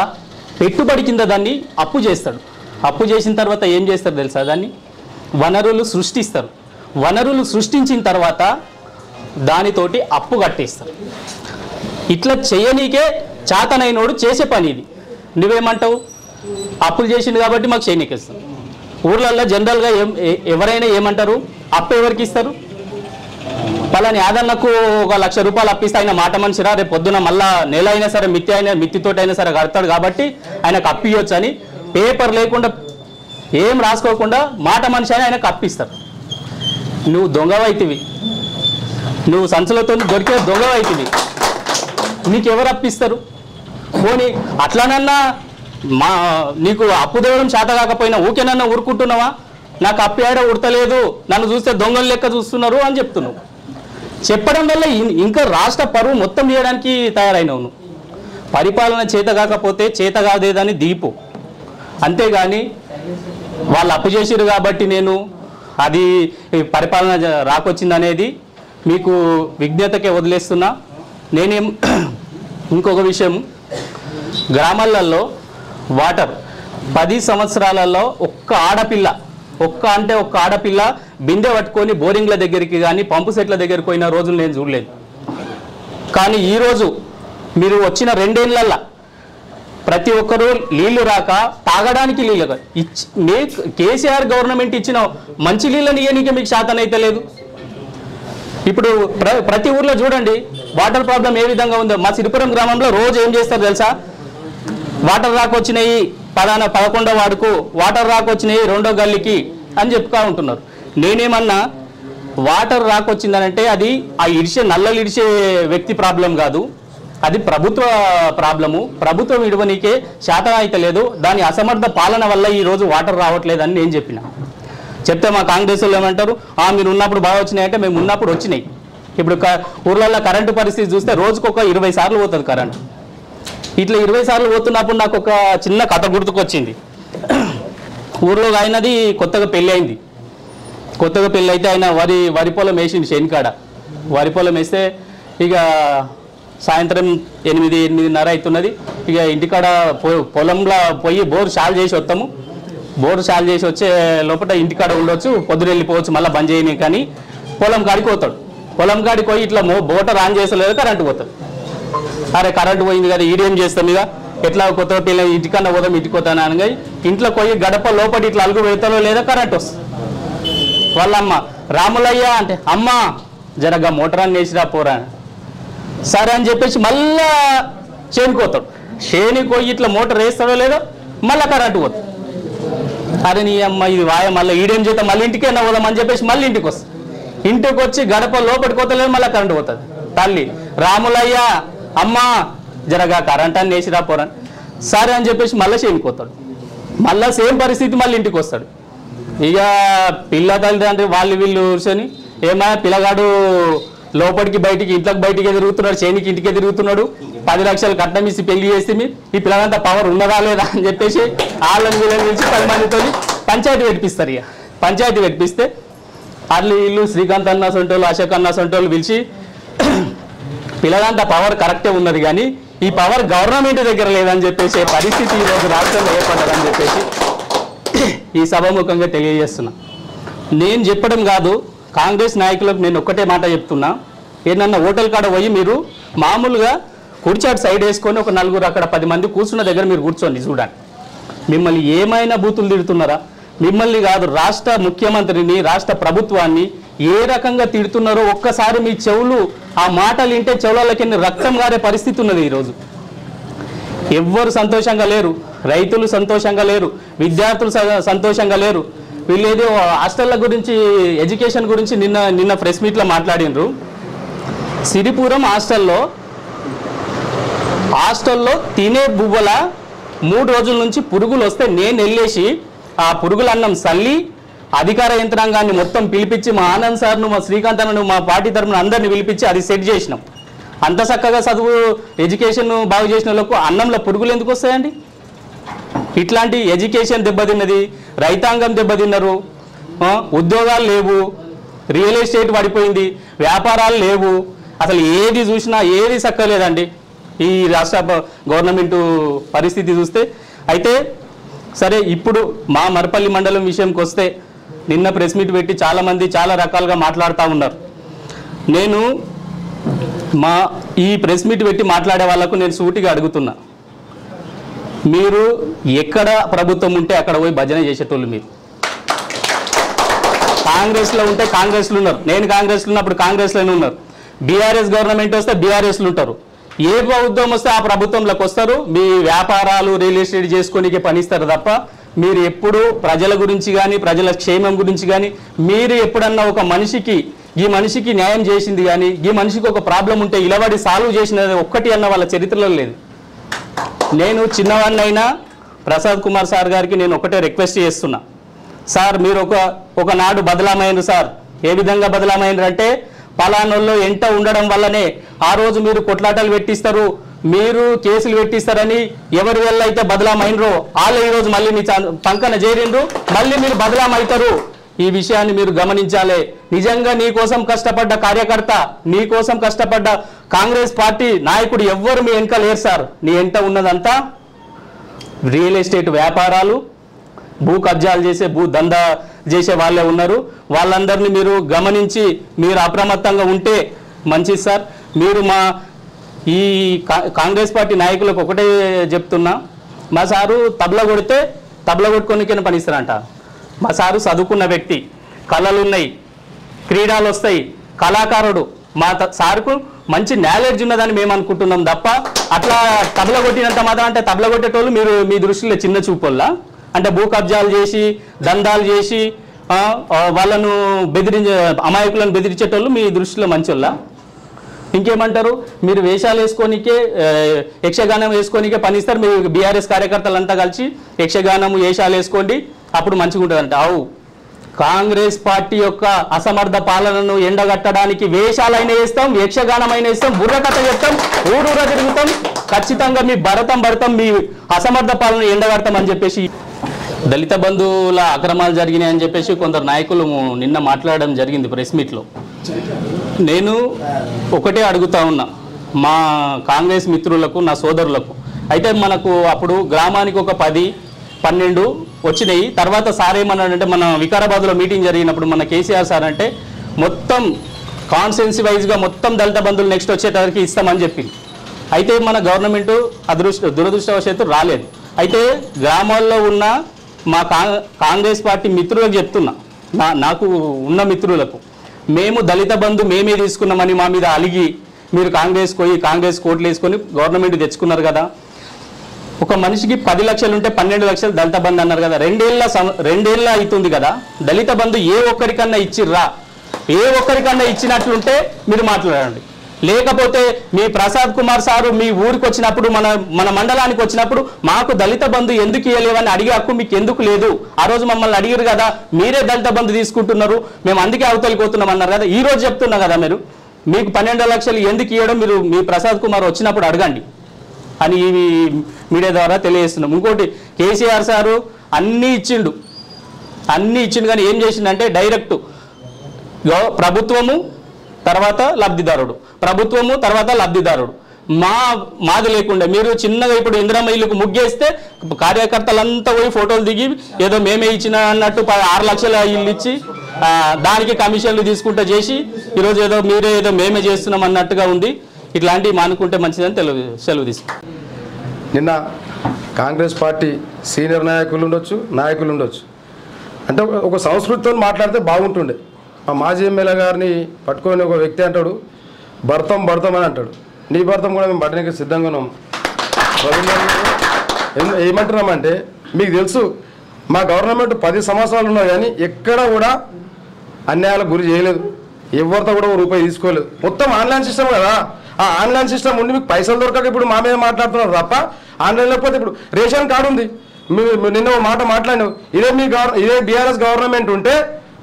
పెట్టుబడి కింద దాన్ని అప్పు చేస్తాడు. అప్పు చేసిన తర్వాత ఏం చేస్తారు తెలుసా? దాన్ని వనరులు సృష్టిస్తారు. వనరులు సృష్టించిన తర్వాత దానితోటి అప్పు కట్టేస్తారు. ఇట్లా చేయనీకే చాతనైనోడు చేసే పని ఇది. నువ్వేమంటావు? అప్పులు చేసిండు కాబట్టి మాకు చేయనీకేస్తాం. ఊర్లల్లో జనరల్గా ఎవరైనా ఏమంటారు? అప్పు ఎవరికి ఇస్తారు? పలాని యాదన్నకు 1 లక్ష రూపాయలు అప్పిస్తే ఆయన మాట మనిషిరా, రేపు పొద్దున మళ్ళా నెల అయినా సరే మిత్తితోటి అయినా సరే కడతాడు కాబట్టి ఆయనకు అప్పియొచ్చు అని పేపర్ లేకుండా ఏం రాసుకోకుండా మాట మనిషి అని ఆయనకు అప్పిస్తారు. నువ్వు దొంగవైతివి, నువ్వు సంచులతో దొరికే దొంగవైతివి, నీకెవరు అప్పిస్తారు? పోనీ అట్లానన్నా నీకు అప్పు దేవడం చేత కాకపోయినా ఊకేనన్నా ఊరుకుంటున్నావా? నాకు అప్పు ఏడ ఉడతలేదు, నన్ను చూస్తే దొంగలు లెక్క చూస్తున్నారు అని చెప్తున్నావు. చెప్పడం వల్ల ఇంకా రాష్ట్ర పరువు మొత్తం చేయడానికి తయారైనవు నువ్వు. పరిపాలన చేత కాకపోతే చేత కాదేదని దీపు, అంతేగాని వాళ్ళు అప్పు చేసిరు కాబట్టి నేను అది పరిపాలన రాకొచ్చిందనేది మీకు విజ్ఞతకే వదిలేస్తున్నా. నేనేం ఇంకొక విషయం, గ్రామాలలో వాటర్ 10 సంవత్సరాలలో ఒక్క ఆడపిల్ల బిందె పట్టుకొని బోరింగ్ల దగ్గరికి కానీ పంపు సెట్ల దగ్గరికి పోయిన రోజులు నేను చూడలేదు. కానీ ఈరోజు మీరు వచ్చిన 2 ఏళ్లల్లో ప్రతి ఒక్కరూ నీళ్లు రాక తాగడానికి నీళ్ళు కేసీఆర్ గవర్నమెంట్ ఇచ్చిన మంచి నీళ్ళని ఇయ్యనీకే మీకు శాతం అయితే లేదు. ఇప్పుడు ప్రతి ఊర్లో చూడండి వాటర్ ప్రాబ్లం ఏ విధంగా ఉందో. మా సిరిపురం గ్రామంలో రోజు ఏం చేస్తారు తెలుసా? వాటర్ రాకొచ్చినాయి 11వ వార్డుకు, వాటర్ రాకొచ్చినాయి 2వ గల్లీకి అని చెప్పుతా ఉంటున్నారు. నేనేమన్నా వాటర్ రాకొచ్చిందనంటే అది నల్లలు ఇడిచే వ్యక్తి ప్రాబ్లం కాదు, అది ప్రభుత్వ ప్రాబ్లము. ప్రభుత్వం ఇవ్వనీకే శాతం అయితే లేదు. దాని అసమర్థ పాలన వల్ల ఈరోజు వాటర్ రావట్లేదని నేను చెప్తే మా కాంగ్రెస్ వాళ్ళు ఏమంటారు? మీరు ఉన్నప్పుడు బాగా వచ్చినాయంటే మేము ఉన్నప్పుడు వచ్చినాయి. ఇప్పుడు ఊర్లలో కరెంటు పరిస్థితి చూస్తే రోజుకొక 20 సార్లు పోతుంది కరెంటు. ఇట్లా 20 సార్లు పోతున్నప్పుడు నాకు ఒక చిన్న కథ గుర్తుకొచ్చింది. ఊర్లో ఆయనది కొత్తగా పెళ్ళి అయింది. కొత్తగా పెళ్ళి అయితే ఆయన వరి పొలం వేసింది శనికాడ. వరి పొలం వేస్తే ఇక సాయంత్రం 8-8:30 అవుతున్నది. ఇక ఇంటికాడ పొలంలో పోయి బోరు షాల్ చేసి వస్తాము. బోరు షాల్ చేసి వచ్చే లోపల ఇంటికాడ ఉండొచ్చు, పొద్దున వెళ్ళిపోవచ్చు, మళ్ళీ బంద్ చేయని. కానీ పొలం కాడికి పోతాడు. పొలం కాడికి పోయి ఇట్లా మోటార్ ఆన్ చేసలేదు, కరెంటు పోతాడు. అరే కరెంటు పోయింది కదా, ఈడేం చేస్తాం ఇక ఎట్లా కొత్తగా పిల్ల ఇంటికన్నా పోదాం, ఇంటికి పోతాను అనగా ఇంట్లో పోయి గడప లోపల ఇట్లా అలుగు పెడతానో లేదా కరెంట్ వస్తుంది. వాళ్ళమ్మ రాములయ్య అంటే అమ్మ జరగా మోటార్ అని వేసిరా పోరా సరే అని చెప్పేసి మళ్ళా చేనుకోతాడు. చేనికి పోయి ఇట్లా మోటార్ వేస్తాడో లేదో మళ్ళీ కరెంటు పోతుంది. అరే నీ అమ్మ ఇది వాయ, మళ్ళీ ఈడేం చేద్దాం, మళ్ళీ ఇంటికైనా పోదాం అని చెప్పేసి మళ్ళీ ఇంటికి వస్తుంది. ఇంటికి వచ్చి గడప లోపలికి పోతలేదు, మళ్ళీ కరెంటు పోతుంది. తల్లి రాములయ్య అమ్మ జరగా కరెంట్ అని వేసిరా పోరా సరే అని చెప్పేసి మళ్ళీ చేనుకోతాడు. మళ్ళీ సేమ్ పరిస్థితి, మళ్ళీ ఇంటికి వస్తాడు. ఇక పిల్ల తల్లిదండ్రి వాళ్ళు వీళ్ళు కూర్చొని ఏమా పిల్లగాడు లోపలికి బయటికి ఇంట్లోకి బయటికి తిరుగుతున్నాడు, చేనికి ఇంటికే తిరుగుతున్నాడు, 10 లక్షలు కట్నం ఇచ్చి పెళ్లి చేస్తే ఈ పిల్లలంతా పవర్ ఉన్నదా లేదా అని చెప్పేసి వాళ్ళని వీళ్ళని పిలిచి 10 మందితో పంచాయతీ పెట్టిస్తారు. ఇక పంచాయతీ పెట్టిస్తే వాళ్ళు వీళ్ళు శ్రీకాంత్ అన్న సొంటోళ్ళు, అశోక్ అన్న సొంటోళ్ళు పిలిచి పిల్లలంతా పవర్ కరెక్టే ఉన్నది కానీ ఈ పవర్ గవర్నమెంట్ దగ్గర లేదని చెప్పేసి పరిస్థితి ఈరోజు రాష్ట్రంలో ఏర్పడ్డదని చెప్పేసి ఈ సభాముఖంగా తెలియజేస్తున్నా. నేను చెప్పడం కాదు, కాంగ్రెస్ నాయకులకు నేను ఒక్కటే మాట చెప్తున్నా. ఏదన్నా హోటల్ కాడ పోయి మీరు మామూలుగా కుర్చాటు సైడ్ వేసుకొని ఒక 4 అక్కడ 10 మంది కూర్చున్న దగ్గర మీరు కూర్చోండి, చూడండి. మిమ్మల్ని ఏమైనా బూతులు తిడుతున్నారా? మిమ్మల్ని కాదు, రాష్ట్ర ముఖ్యమంత్రిని, రాష్ట్ర ప్రభుత్వాన్ని ఏ రకంగా తిడుతున్నారో ఒక్కసారి మీ చెవులు ఆ మాటలు వింటే చెవులకి రక్తం గారే పరిస్థితి ఉన్నది ఈరోజు. ఎవ్వరు సంతోషంగా లేరు, రైతులు సంతోషంగా లేరు, విద్యార్థులు సంతోషంగా లేరు. వీళ్ళు ఏదో హాస్టళ్ళ గురించి ఎడ్యుకేషన్ గురించి నిన్న ప్రెస్ మీట్లో మాట్లాడినరు. సిరిపురం హాస్టల్లో తినే బువ్వల 3 రోజుల నుంచి పురుగులు వస్తే నేను వెళ్ళేసి ఆ పురుగుల అన్నం సల్లి అధికార యంత్రాంగాన్ని మొత్తం పిలిపించి మా ఆనంద్ సార్ను, మా శ్రీకాంత్ అన్నను, మా పార్టీ తరఫున అందరిని పిలిపించి అది సెట్ చేసినాం. అంత చక్కగా చదువు ఎడ్యుకేషన్ బాగు చేసిన వాళ్ళకు అన్నంలో పురుగులు ఎందుకు వస్తాయండి? ఇట్లాంటి ఎడ్యుకేషన్ దెబ్బతిన్నది, రైతాంగం దెబ్బతిన్నారు, ఉద్యోగాలు లేవు, రియల్ ఎస్టేట్ పడిపోయింది, వ్యాపారాలు లేవు, అసలు ఏది చూసినా ఏది చక్కలేదండి ఈ రాష్ట్ర గవర్నమెంట్ పరిస్థితి చూస్తే. అయితే సరే, ఇప్పుడు మా మరపల్లి మండలం విషయంకి వస్తే నిన్న ప్రెస్ మీట్ పెట్టి చాలామంది చాలా రకాలుగా మాట్లాడుతూ ఉన్నారు. నేను ఈ ప్రెస్ మీట్ పెట్టి మాట్లాడే వాళ్ళకు నేను సూటిగా అడుగుతున్నా, మీరు ఎక్కడ ప్రభుత్వం ఉంటే అక్కడ పోయి భజన చేసేటోళ్ళు. మీరు కాంగ్రెస్లో ఉంటే కాంగ్రెస్లో ఉన్నారు, నేను కాంగ్రెస్లో ఉన్నప్పుడు కాంగ్రెస్లోనే ఉన్నారు. బీఆర్ఎస్ గవర్నమెంట్ వస్తే బీఆర్ఎస్లో ఉంటారు. ఏ ప్రభుత్వం వస్తే ఆ ప్రభుత్వంలోకి వస్తారు. మీ వ్యాపారాలు రియల్ ఎస్టేట్ చేసుకోనికే పనిస్తారు తప్ప మీరు ఎప్పుడు ప్రజల గురించి కానీ ప్రజల క్షేమం గురించి కానీ మీరు ఎప్పుడన్నా ఒక మనిషికి ఈ మనిషికి న్యాయం చేసింది కానీ ఈ మనిషికి ఒక ప్రాబ్లం ఉంటే ఇలవడి సాల్వ్ చేసినది ఒక్కటి అన్న వాళ్ళ చరిత్రలో లేదు. నేను చిన్నవాడినైనా ప్రసాద్ కుమార్ సార్ గారికి నేను ఒకటే రిక్వెస్ట్ చేస్తున్నా, సార్ మీరు ఒకనాడు బదలామైనరు సార్. ఏ విధంగా బదలామైనరు అంటే పలానోళ్ళు ఎంట ఉండడం వల్లనే ఆ రోజు మీరు కొట్లాటలు పెట్టిస్తారు, మీరు కేసులు పెట్టిస్తారని ఎవరి వల్ల అయితే బదలామైనరో వాళ్ళు ఈరోజు మళ్ళీ మీ పంకన చేరిండ్రు, మళ్ళీ మీరు బదలామవుతారు. ఈ విషయాన్ని మీరు గమనించాలి. నిజంగా నీ కోసం కష్టపడ్డ కార్యకర్త, నీ కోసం కష్టపడ్డ కాంగ్రెస్ పార్టీ నాయకుడు ఎవ్వరు మీ వెనక లేరు సార్. నీ వెంట ఉన్నదంతా రియల్ ఎస్టేట్ వ్యాపారాలు, భూ కబ్జాలు చేసే భూ దందా చేసే వాళ్ళే ఉన్నారు. వాళ్ళందరినీ మీరు గమనించి మీరు అప్రమత్తంగా ఉంటే మంచిది సార్. మీరు మా ఈ కాంగ్రెస్ పార్టీ నాయకులకు ఒకటే చెప్తున్నా, మా సారు తబలా కొడితే తబలా కొట్టుకోనికైనా పనిస్తారంట. మా సారు చదువుకున్న వ్యక్తి, కళలు ఉన్నాయి, క్రీడలు వస్తాయి, కళాకారుడు. మా సార్కు మంచి నాలెడ్జ్ ఉన్నదని మేము అనుకుంటున్నాం తప్ప అట్లా తబలా కొట్టినంత మాత్రం అంటే తబలా కొట్టేటోళ్ళు మీరు మీ దృష్టిలో చిన్న చూపుల్లా అంటే భూ కబ్జాలు చేసి దందాలు చేసి వాళ్ళను అమాయకులను బెదిరించేటోళ్ళు మీ దృష్టిలో మంచోళ్ళ? ఇంకేమంటారు? మీరు వేషాలు వేసుకోనికే యక్షగానం వేసుకోనికే పనిస్తారు. మీరు బీఆర్ఎస్ కార్యకర్తలంతా కలిసి యక్షగానం వేషాలు వేసుకోండి, అప్పుడు మంచిగా ఉంటుందంట. అవు కాంగ్రెస్ పార్టీ యొక్క అసమర్థ పాలనను ఎండగట్టడానికి వేషాలైనా వేస్తాం, యక్షగానమైనా వేస్తాం, బుర్రకథ చెప్తాం, ఊరూర తిరుగుతాం, ఖచ్చితంగా మీ భరతం మీ అసమర్థ పాలన ఎండగడతాం అని చెప్పేసి. దళిత బంధువుల అక్రమాలు జరిగినాయని చెప్పేసి కొందరు నాయకులు నిన్న మాట్లాడడం జరిగింది ప్రెస్ మీట్లో. నేను ఒకటే అడుగుతా ఉన్నా మా కాంగ్రెస్ మిత్రులకు, నా సోదరులకు. అయితే మనకు అప్పుడు గ్రామానికి ఒక 10-12 వచ్చినాయి. తర్వాత సార్ ఏమన్నాడంటే, మన వికారాబాద్లో మీటింగ్ జరిగినప్పుడు మన కేసీఆర్ సార్ అంటే మొత్తం కాన్స్టిట్యున్సీ వైజ్గా మొత్తం దళిత బంధువులు నెక్స్ట్ వచ్చేటరికి ఇస్తామని చెప్పింది. అయితే మన గవర్నమెంట్ దురదృష్టవశాత్తు రాలేదు. అయితే గ్రామాల్లో ఉన్న మా కాంగ్రెస్ పార్టీ మిత్రులకు చెప్తున్నా, నాకు ఉన్న మిత్రులకు, మేము దళిత బంధు మేమే తీసుకున్నామని మా మీద అలిగి మీరు కాంగ్రెస్ కోట్లు వేసుకొని గవర్నమెంట్ తెచ్చుకున్నారు కదా. ఒక మనిషికి 10 లక్షలు ఉంటే 12 లక్షలు దళిత బంధు అన్నారు కదా. 2 ఏళ్ళ అవుతుంది కదా. దళిత బంధు ఏ ఒక్కరికన్నా ఇచ్చిర్రా? ఏ ఒక్కరికన్నా ఇచ్చినట్లుంటే మీరు మాట్లాడండి. లేకపోతే మీ ప్రసాద్ కుమార్ సారు మీ ఊరికి వచ్చినప్పుడు మన మండలానికి వచ్చినప్పుడు మాకు దళిత బంధు ఎందుకు ఇవ్వలేవని అడిగే హక్కు మీకు ఎందుకు లేదు? ఆ రోజు మమ్మల్ని అడిగారు కదా, మీరే దళిత బంధు తీసుకుంటున్నారు, మేము అందుకే అవతలిపోతున్నాం అన్నారు కదా. ఈ రోజు చెప్తున్నా కదా, మీకు 12 లక్షలు ఎందుకు ఇవ్వడం మీరు మీ ప్రసాద్ కుమార్ వచ్చినప్పుడు అడగండి అని ఈ మీడియా ద్వారా తెలియజేస్తున్నాం. ఇంకోటి, కేసీఆర్ సారు అన్నీ ఇచ్చిండు కానీ ఏం చేసిండంటే డైరెక్ట్ ప్రభుత్వము తర్వాత లబ్ధిదారుడు, ప్రభుత్వము తర్వాత లబ్ధిదారుడు. మాది లేకుండా మీరు చిన్నగా ఇప్పుడు ఇందిరమ్మ ఇల్లుకు ముగ్గేస్తే కార్యకర్తలంతా పోయి ఫోటోలు దిగి ఏదో మేమే ఇచ్చిన అన్నట్టు 6 లక్షల ఇల్లు ఇచ్చి దానికి కమిషన్లు తీసుకుంటూ చేసి ఈరోజు ఏదో మేమే చేస్తున్నాం అన్నట్టుగా ఉంది. ఇట్లాంటివి మానుకుంటే మంచిదని సెలవు తీసుకుంటాం. నిన్న కాంగ్రెస్ పార్టీ సీనియర్ నాయకులు ఉండొచ్చు, అంటే ఒక సంస్కృతితో మాట్లాడితే బాగుంటుండే. ఆ మాజీ ఎమ్మెల్యే గారిని పట్టుకొని ఒక వ్యక్తి అంటాడు భర్తం అని అంటాడు. నీ భర్తం కూడా మేము పట్టడానికి సిద్ధంగా ఉన్నాం. ఏమంటున్నామంటే మీకు తెలుసు మా గవర్నమెంట్ 10 సంవత్సరాలు ఉన్నా కానీ ఎక్కడ కూడా అన్యాయాలకు గురి చేయలేదు, ఎవరితో కూడా రూపాయి తీసుకోలేదు. మొత్తం ఆన్లైన్ సిస్టమ్ కదా, ఆ ఆన్లైన్ సిస్టమ్ ఉండి మీకు పైసలు దొరకక ఇప్పుడు మా మీద మాట్లాడుతున్నారు తప్ప ఆన్లైన్ లేకపోతే ఇప్పుడు రేషన్ కార్డు ఉంది. నిన్న ఒక మాట మాట్లాడినావు, ఇదే బీఆర్ఎస్ గవర్నమెంట్ ఉంటే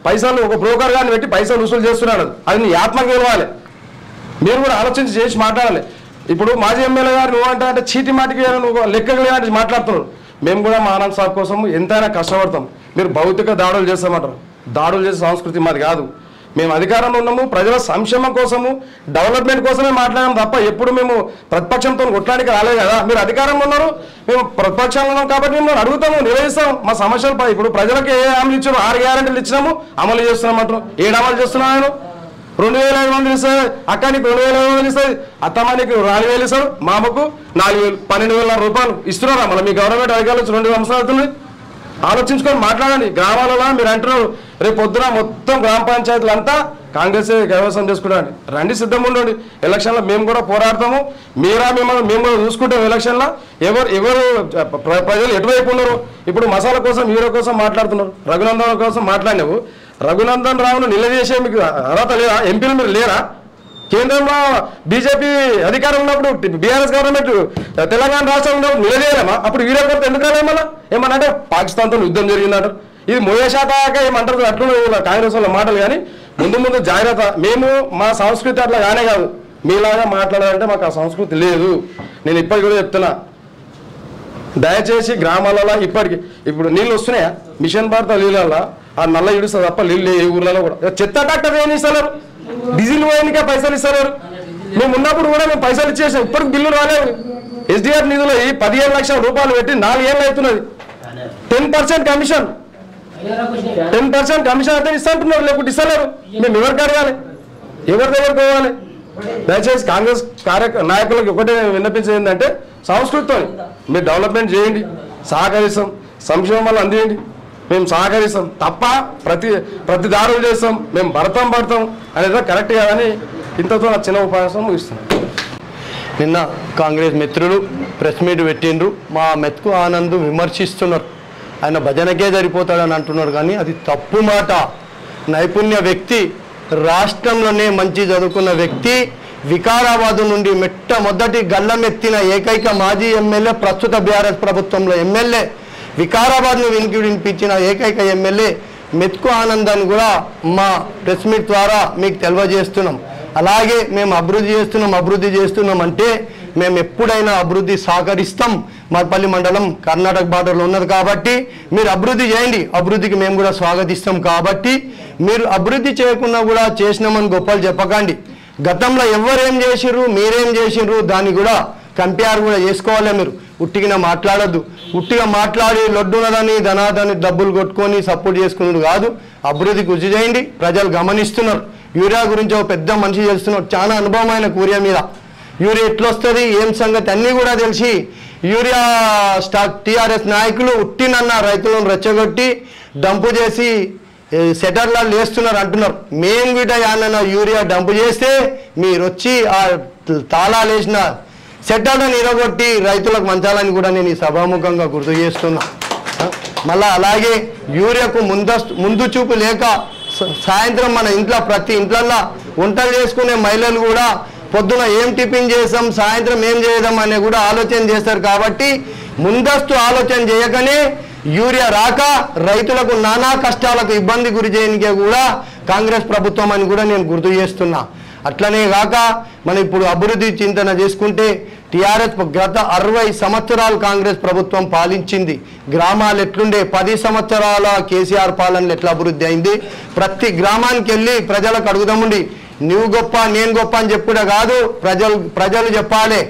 పైసలు ఒక బ్రోకర్ గారిని పెట్టి పైసలు వసూలు చేస్తున్నాడు. అది నీ ఆత్మకు గెలవాలి. మీరు కూడా ఆలోచించి చేసి మాట్లాడాలి. ఇప్పుడు మాజీ ఎమ్మెల్యే గారు నువ్వంటే చీటి మాటికి నువ్వు లెక్కలు మాట్లాడుతున్నారు. మేము కూడా మా ఆనంద్ సార్ కోసం ఎంతైనా కష్టపడతాం. మీరు భౌతిక దాడులు చేస్తామంటారు, దాడులు చేసే సంస్కృతి మాది కాదు. మేము అధికారంలో ఉన్నాము, ప్రజల సంక్షేమం కోసము డెవలప్మెంట్ కోసమే మాట్లాడాము తప్ప ఎప్పుడు మేము ప్రతిపక్షంతో కొట్టడానికి రాలేదు కదా. మీరు అధికారంలో ఉన్నారు, మేము ప్రతిపక్షంలో ఉన్నాం కాబట్టి మేము అడుగుతాము, నివేదిస్తాం మా సమస్యలపై. ఇప్పుడు ప్రజలకు ఏ హామీలు ఇచ్చాము, 6 గ్యారెంటీలు ఇచ్చినాము, అమలు చేస్తున్నాం అంటారు. 7 అమలు చేస్తున్నాను. 2,500 ఇస్తుంది అక్క, నీకు 2,500 ఇస్తుంది, అత్తమ్మ నీకు 4,000 ఇస్తారు, మామకు 4,000, 12,000 రూపాయలు ఇస్తున్నారా మళ్ళీ మీ గవర్నమెంట్ అధికారులు వచ్చి 2 సంవత్సరాలు అవుతుంది. ఆలోచించుకొని మాట్లాడండి. గ్రామాలలో మీరు అంటున్నారు రేపు పొద్దున మొత్తం గ్రామ పంచాయతీలు అంతా కాంగ్రెస్ కైవసం చేసుకుంటాండి. రండి, సిద్ధంగా ఉండండి. ఎలక్షన్లో మేము కూడా పోరాడతాము. మేము కూడా చూసుకుంటాం. ఎలక్షన్లో ఎవరు ప్రజలు ఎటువైపు ఉన్నారు. ఇప్పుడు మసాలా కోసం హీరో కోసం మాట్లాడుతున్నారు, రఘునందన్ కోసం మాట్లాడినావు. రఘునందన్ రావును నిలదీసే మీకు అర్హత లేదా? ఎంపీలు మీరు లేరా? కేంద్రంలో బీజేపీ అధికారం ఉన్నప్పుడు బీఆర్ఎస్ గవర్నమెంట్ తెలంగాణ రాష్ట్రం ఉన్నప్పుడు నిలదీయలేమా? అప్పుడు వీడియో కొడితే ఎందుకు రాలేమన్నా? ఏమన్నంటే పాకిస్తాన్తో యుద్ధం జరిగిందంటారు. ఇది మోయేశాఖ ఏమంటారు అట్లా కాంగ్రెస్ వాళ్ళ మాటలు. కానీ ముందు జాగ్రత్త. మేము మా సంస్కృతి అట్లా కానే కాదు, మీలాగా మాట్లాడాలంటే మాకు ఆ సంస్కృతి లేదు. నేను ఇప్పటికి కూడా చెప్తున్నా, దయచేసి గ్రామాలలో ఇప్పుడు నీళ్ళు వస్తున్నాయా? మిషన్ భారత నీళ్ళల్లో ఆ నల్ల ఇడుస్తుంది తప్ప నీళ్ళు ఏ ఊర్లలో కూడా. చెత్త డాక్టర్ ఏమి ఇస్తలేరు, డీజిల్ పోయినకే పైసలు ఇస్తలేరు. మేము ఉన్నప్పుడు కూడా మేము పైసలు ఇచ్చేసాం, ఇప్పటికి బిల్లు రాలేదు. ఎస్డిఆర్ నిధులు 15 లక్షల రూపాయలు పెట్టి 4 ఏళ్ళు అవుతున్నది. 10% కమిషన్, 10% కమిషన్ అయితే ఇస్తుంటున్నారు, లేకపోతే ఇస్తలేరు. మేము ఎవరికి అడగాలి, ఎవరి దగ్గరికి పోవాలి? దయచేసి కాంగ్రెస్ నాయకులకు ఒకటే విన్నపించేది ఏంటంటే సంస్కృతితో మీరు డెవలప్మెంట్ చేయండి, సహకరిస్తాం. సంక్షేమం వల్ల అందియండి, మేము సహకరిస్తాం తప్ప ప్రతి దాడులు చేస్తాం, మేము పడతాం అనేది కరెక్ట్ కాదని ఇంతతో నా చిన్న ఉపన్యాసం ముగిస్తున్నాం. నిన్న కాంగ్రెస్ మిత్రులు ప్రెస్ మీట్ పెట్టిండ్రు. మా మెతుకు ఆనంద్ విమర్శిస్తున్నారు, ఆయన భజనకే సరిపోతాడని అంటున్నారు. కానీ అది తప్పు మాట. నైపుణ్య వ్యక్తి, రాష్ట్రంలోనే మంచి చదువుకున్న వ్యక్తి, వికారాబాదు నుండి మొట్టమొదటి గల్లమెత్తిన ఏకైక మాజీ ఎమ్మెల్యే, ప్రస్తుత బీఆర్ఎస్ ప్రభుత్వంలో ఎమ్మెల్యే, వికారాబాద్ను వినిపించిన ఏకైక ఎమ్మెల్యే మెతుకు ఆనందాన్ని కూడా మా ప్రెస్ మీట్ ద్వారా మీకు తెలియజేస్తున్నాం. అలాగే మేము అభివృద్ధి చేస్తున్నాం అంటే మేము ఎప్పుడైనా అభివృద్ధి సహకరిస్తాం. మర్పల్లి మండలం కర్ణాటక బార్డర్లో ఉన్నది కాబట్టి మీరు అభివృద్ధి చేయండి, అభివృద్ధికి మేము కూడా స్వాగతిస్తాం. కాబట్టి మీరు అభివృద్ధి చేయకుండా కూడా చేసినామని గొప్పలు చెప్పకండి. గతంలో ఎవరేం చేసిర్రు, మీరేం చేసిర్రు, దాన్ని కూడా కంపేర్ కూడా చేసుకోవాలి. మీరు ఉట్టిగా మాట్లాడద్దు. ఉట్టిగా మాట్లాడి లొడ్డున్నదని ధనాదాన్ని డబ్బులు కొట్టుకొని సపోర్ట్ చేసుకున్నాడు కాదు. అభివృద్ధి కృషి చేయండి, ప్రజలు గమనిస్తున్నారు. యూరియా గురించి ఒక పెద్ద మనిషి చేస్తున్నారు, చాలా అనుభవం ఆయన యూరియా మీద. యూరియా ఎట్లొస్తుంది, ఏం సంగతి అన్నీ కూడా తెలిసి యూరియా స్టాక్ టీఆర్ఎస్ నాయకులు ఉట్టినన్న రైతులను రెచ్చగొట్టి డంపు చేసి సెటర్లా లేస్తున్నారు అంటున్నారు. మేము కూడా యాన్న యూరియా డంపు చేస్తే మీరు వచ్చి ఆ తాళాలు వేసిన సెటర్లను ఇరగొట్టి రైతులకు మంచాలని కూడా నేను ఈ సభాముఖంగా గుర్తు చేస్తున్నా. మళ్ళీ అలాగే యూరియాకు ముందు చూపు లేక సాయంత్రం మన ఇంట్లో ప్రతి ఇంట్లల్లో వంటలు చేసుకునే మహిళలు కూడా పొద్దున ఏం టిఫిన్ చేసాం, సాయంత్రం ఏం చేద్దాం అనే కూడా ఆలోచన చేస్తారు. కాబట్టి ముందస్తు ఆలోచన చేయకనే యూరియా రాక రైతులకు నానా కష్టాలకు ఇబ్బంది గురి చేయనికే కూడా కాంగ్రెస్ ప్రభుత్వం అని కూడా నేను గుర్తు చేస్తున్నా. అట్లనే కాక మనం ఇప్పుడు అభివృద్ధి చింతన చేసుకుంటే టీఆర్ఎస్ గత 60 సంవత్సరాలు కాంగ్రెస్ ప్రభుత్వం పాలించింది. గ్రామాలు ఎట్లుండే, 10 సంవత్సరాల కేసీఆర్ పాలనలు ఎట్లా అభివృద్ధి అయింది. ప్రతి గ్రామానికి వెళ్ళి ప్రజలకు అడుగుదాముండి, నువ్వు గొప్ప నేను గొప్ప అని చెప్పుడే కాదు, ప్రజలు చెప్పాలి